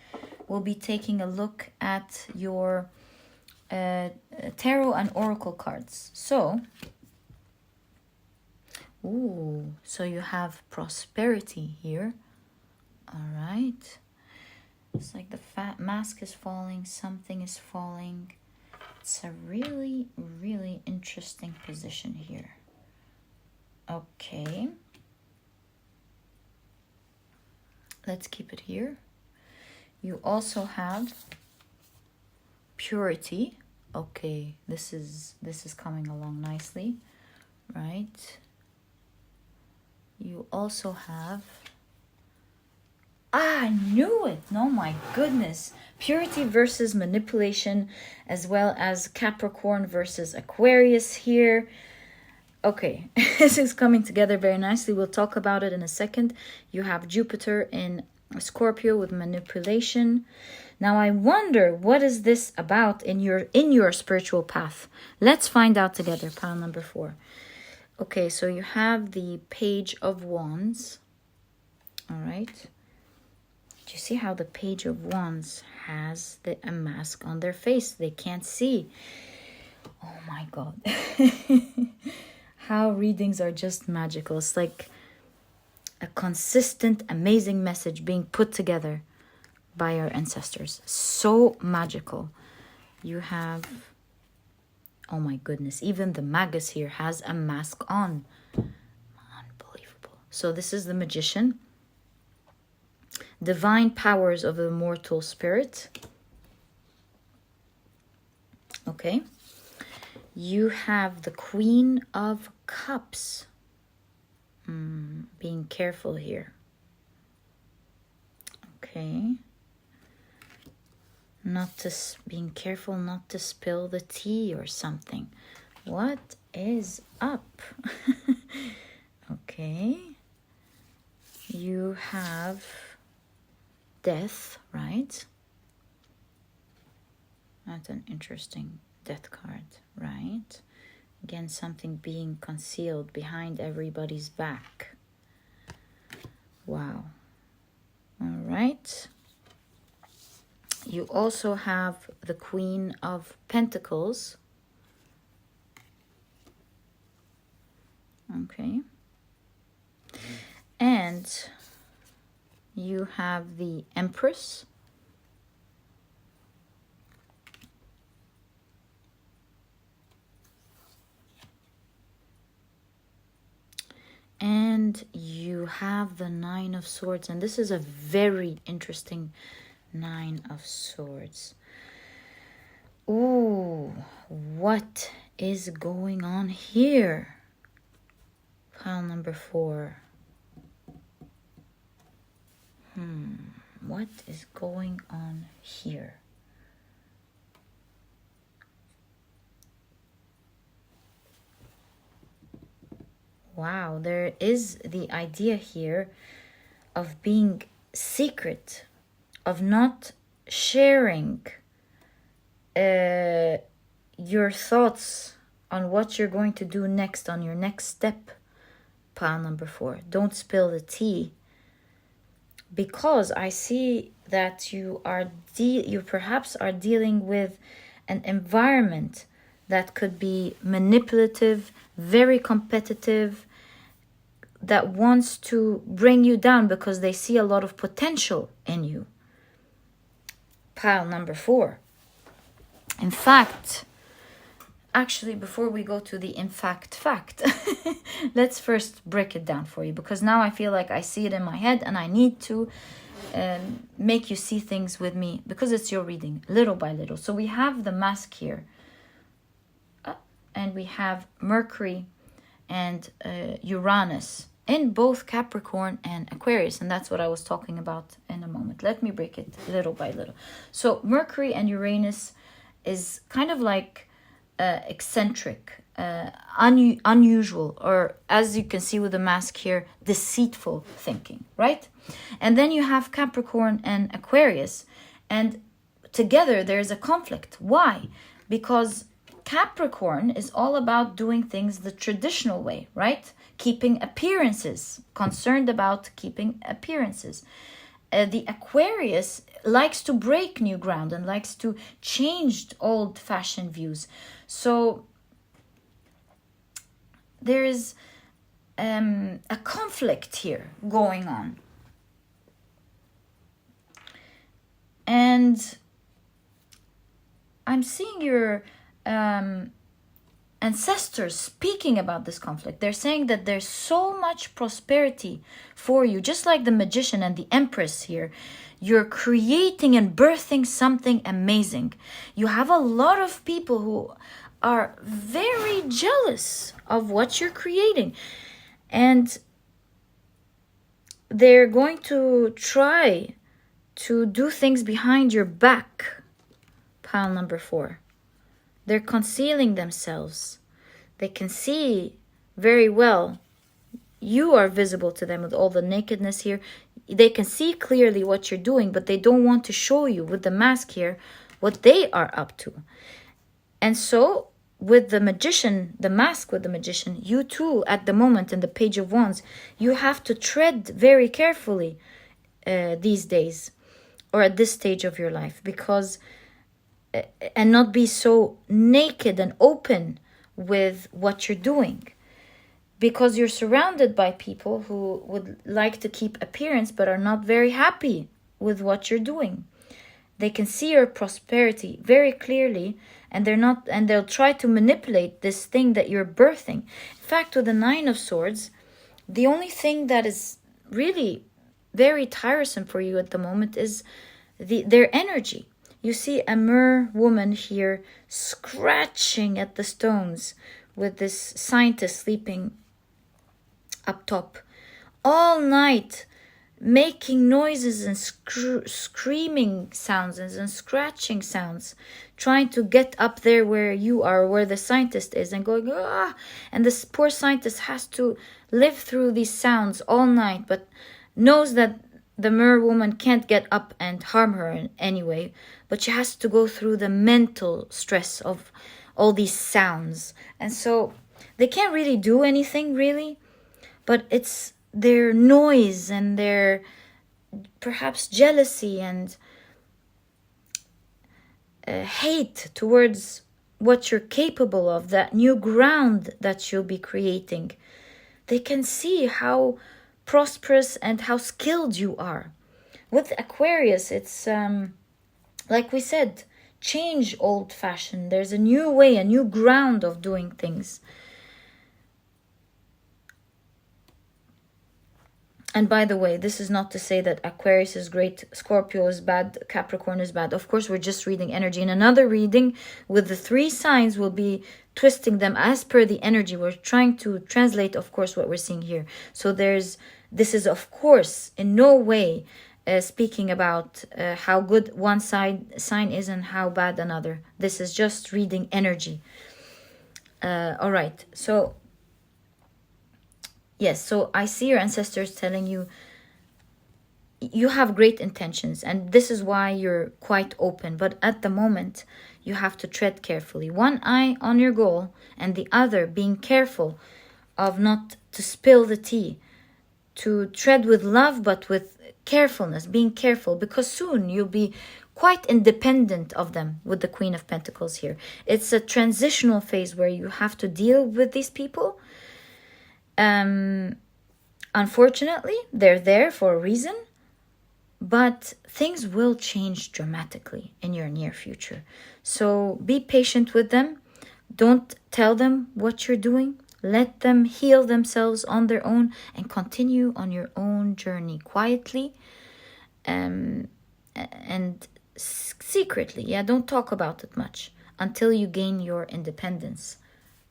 we'll be taking a look at your tarot and oracle cards. So you have prosperity here. All right. It's like the mask is falling. Something is falling. It's a really, really interesting position here. Okay. Let's keep it here. You also have purity. Okay, this is coming along nicely, right? You also have, I knew it. Oh my goodness. Purity versus manipulation, as well as Capricorn versus Aquarius here. Okay, this is coming together very nicely. We'll talk about it in a second. You have Jupiter in Scorpio with manipulation. Now I wonder, what is this about in your spiritual path? Let's find out together. Pile number 4. Okay, so you have the Page of Wands. All right. Do you see how the Page of Wands has a mask on their face? They can't see. Oh my God. How readings are just magical. It's like a consistent, amazing message being put together by our ancestors. So magical. You have, oh my goodness, even the magus here has a mask on. Unbelievable. So this is the magician. Divine powers of the mortal spirit. Okay. You have the Queen of Cups. Being careful here. Okay. Being careful not to spill the tea or something. What is up? Okay. You have death, right? That's an interesting death card, right? Again, something being concealed behind everybody's back. Wow. All right. You also have the Queen of Pentacles. Okay. And you have the Empress. And you have the Nine of Swords. And this is a very interesting Nine of Swords. Ooh, what is going on here? Pile number 4. What is going on here? Wow, there is the idea here of being secret, of not sharing your thoughts on what you're going to do next, on your next step. Pile number 4. Don't spill the tea. Because I see that you perhaps are dealing with an environment that could be manipulative, very competitive, that wants to bring you down because they see a lot of potential in you. Pile number 4. In fact, actually, before we go to the in fact, let's first break it down for you, because now I feel like I see it in my head and I need to make you see things with me, because it's your reading, little by little. So we have the mask here, and we have Mercury and Uranus in both Capricorn and Aquarius, and that's what I was talking about in a moment. Let me break it little by little. So Mercury and Uranus is kind of like eccentric, unusual, or as you can see with the mask here, deceitful thinking, right? And then you have Capricorn and Aquarius, and together there's a conflict. Why? Because Capricorn is all about doing things the traditional way, right? Keeping appearances, concerned about keeping appearances. The Aquarius likes to break new ground and likes to change old-fashioned views. So there is a conflict here going on. And I'm seeing your ancestors speaking about this conflict. They're saying that there's so much prosperity for you, just like the Magician and the Empress here. You're creating and birthing something amazing. You have a lot of people who are very jealous of what you're creating, and they're going to try to do things behind your back. Pile number 4. They're concealing themselves. They can see very well. You are visible to them with all the nakedness here. They can see clearly what you're doing, but they don't want to show you with the mask here what they are up to. And so with the Magician, the mask with the Magician, you too, at the moment in the Page of Wands, you have to tread very carefully these days, or at this stage of your life, because and not be so naked and open with what you're doing. because you're surrounded by people who would like to keep appearance but are not very happy with what you're doing. They can see your prosperity very clearly, and they'll try to manipulate this thing that you're birthing. In fact, with the Nine of Swords, the only thing that is really very tiresome for you at the moment is their energy. You see a mer woman here scratching at the stones with this scientist sleeping up top all night, making noises and screaming sounds and scratching sounds, trying to get up there where you are, where the scientist is, and going, ah! And this poor scientist has to live through these sounds all night, but knows that the mer woman can't get up and harm her in any way, but she has to go through the mental stress of all these sounds. And so they can't really do anything, really, but it's their noise and their perhaps jealousy and hate towards what you're capable of, that new ground that you'll be creating. They can see how prosperous and how skilled you are. With Aquarius, it's like we said, change old-fashioned. There's a new way, a new ground of doing things. And by the way, this is not to say that Aquarius is great, Scorpio is bad, Capricorn is bad. Of course, we're just reading energy. In another reading with the 3 signs, we'll be twisting them as per the energy. We're trying to translate, of course, what we're seeing here. So this is, of course, in no way speaking about how good one sign is and how bad another. This is just reading energy. All right, so yes, so I see your ancestors telling you you have great intentions, and this is why you're quite open. But at the moment, you have to tread carefully. One eye on your goal, and the other being careful of not to spill the tea. To tread with love, but with carefulness, being careful, because soon you'll be quite independent of them with the Queen of Pentacles here. It's a transitional phase where you have to deal with these people. Unfortunately, they're there for a reason, but things will change dramatically in your near future. So be patient with them. Don't tell them what you're doing. Let them heal themselves on their own and continue on your own journey quietly and secretly. Yeah, don't talk about it much until you gain your independence.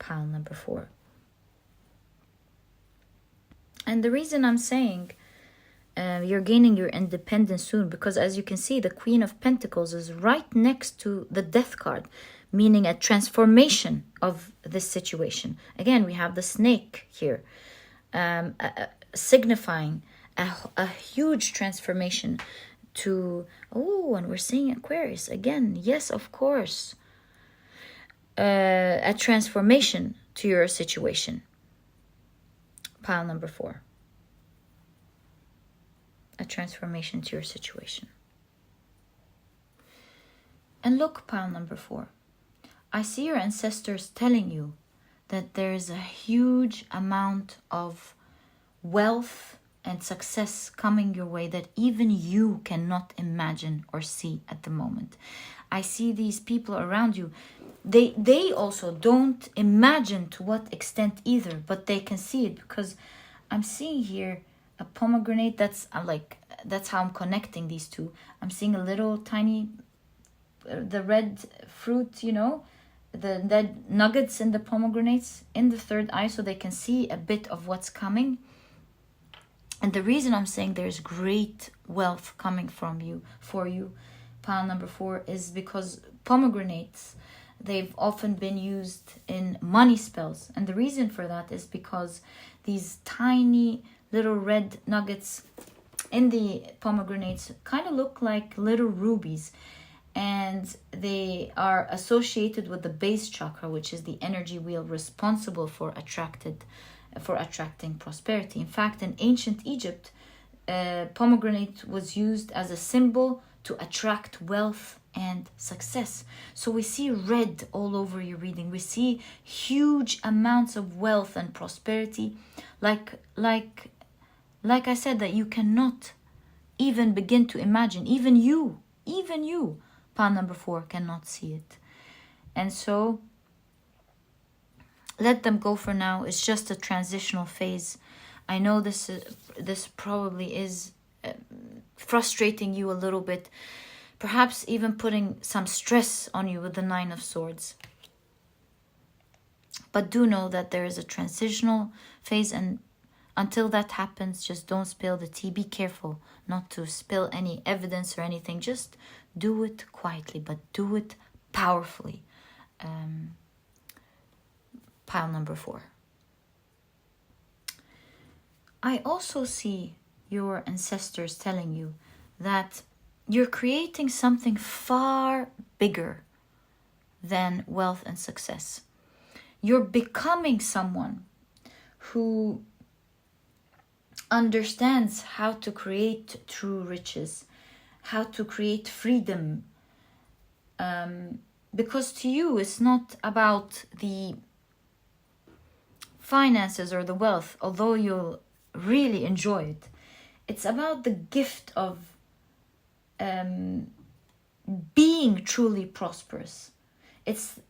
Pile number 4. And the reason I'm saying you're gaining your independence soon, because as you can see, the Queen of Pentacles is right next to the Death card, meaning a transformation of this situation. Again, we have the snake here, signifying a huge transformation to... Oh, and we're seeing Aquarius again. Yes, of course. A transformation to your situation. Pile number 4. A transformation to your situation. And look, pile number 4. I see your ancestors telling you that there is a huge amount of wealth and success coming your way that even you cannot imagine or see at the moment. I see these people around you. They also don't imagine to what extent either, but they can see it, because I'm seeing here a pomegranate. That's how I'm connecting these two. I'm seeing a little tiny, the red fruit, you know, the nuggets in the pomegranates in the third eye, so they can see a bit of what's coming. And the reason I'm saying there's great wealth coming from you, for you, pile number 4, is because pomegranates, they've often been used in money spells. And the reason for that is because these tiny little red nuggets in the pomegranates kind of look like little rubies. And they are associated with the base chakra, which is the energy wheel responsible for attracting prosperity. In fact, in ancient Egypt, pomegranate was used as a symbol to attract wealth and success. So we see red all over your reading. We see huge amounts of wealth and prosperity, like I said, that you cannot even begin to imagine. Even you, pile number 4, cannot see it. And so let them go for now. It's just a transitional phase. I know this probably is frustrating you a little bit, perhaps even putting some stress on you with the 9 of Swords. But do know that there is a transitional phase, and until that happens, just don't spill the tea. Be careful not to spill any evidence or anything. Just do it quietly, but do it powerfully. Pile number 4. I also see your ancestors telling you that you're creating something far bigger than wealth and success. You're becoming someone who understands how to create true riches, how to create freedom. Because to you, it's not about the finances or the wealth, although you'll really enjoy it. It's about the gift of being truly prosperous. It's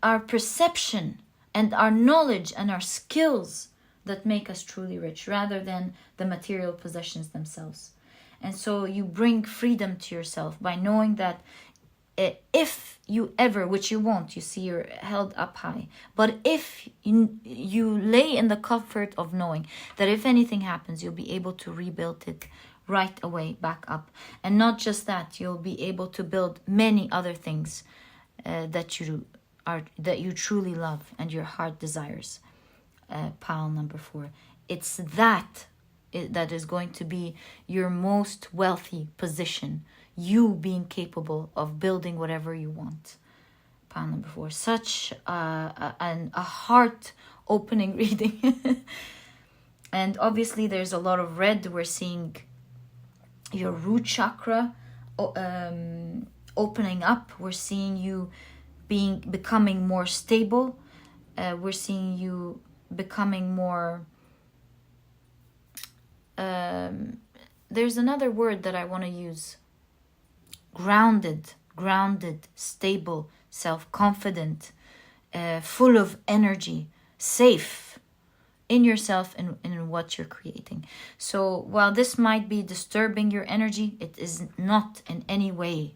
our perception and our knowledge and our skills that make us truly rich, rather than the material possessions themselves. And so you bring freedom to yourself by knowing that if you ever, which you won't, you see you're held up high, but if you lay in the comfort of knowing that if anything happens, you'll be able to rebuild it right away back up. And not just that, you'll be able to build many other things that you truly love and your heart desires. Pile number 4. It's that is going to be your most wealthy position. You being capable of building whatever you want. Pile number 4. Such a heart-opening reading. And obviously there's a lot of red. We're seeing your root chakra opening up. We're seeing you becoming more stable. We're seeing you becoming more... there's another word that I want to use. Grounded, stable, self-confident, full of energy, safe in yourself and in what you're creating. So while this might be disturbing your energy, it is not in any way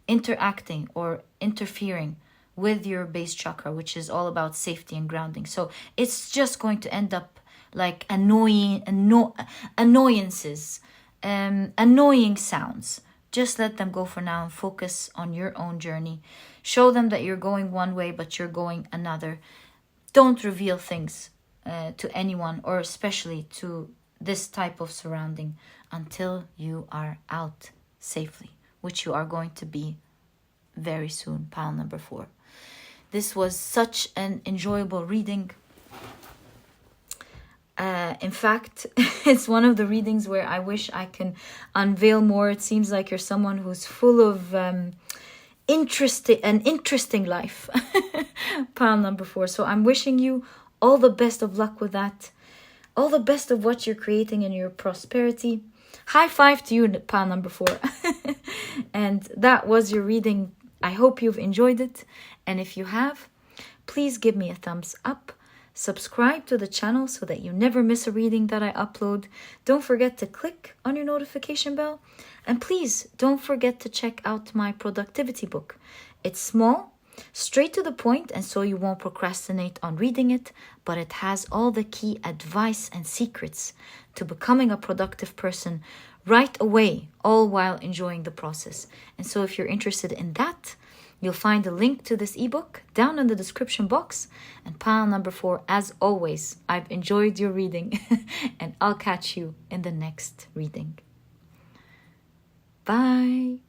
interacting or interfering with your base chakra, which is all about safety and grounding. So it's just going to end up like annoyances, annoying sounds. Just let them go for now and focus on your own journey. Show them that you're going one way, but you're going another. Don't reveal things to anyone, or especially to this type of surrounding, until you are out safely, which you are going to be very soon. Pile number 4. This was such an enjoyable reading. In fact, it's one of the readings where I wish I can unveil more. It seems like you're someone who's full of interesting life. Pile number 4. So I'm wishing you all the best of luck with that. All the best of what you're creating in your prosperity. High five to you, pile number 4. And that was your reading. I hope you've enjoyed it. And if you have, please give me a thumbs up. Subscribe to the channel so that you never miss a reading that I upload. Don't forget to click on your notification bell. And please don't forget to check out my productivity book. It's small, straight to the point, and so you won't procrastinate on reading it, but it has all the key advice and secrets to becoming a productive person right away, all while enjoying the process. And so if you're interested in that, you'll find a link to this ebook down in the description box. And pile number 4, as always, I've enjoyed your reading and I'll catch you in the next reading. Bye.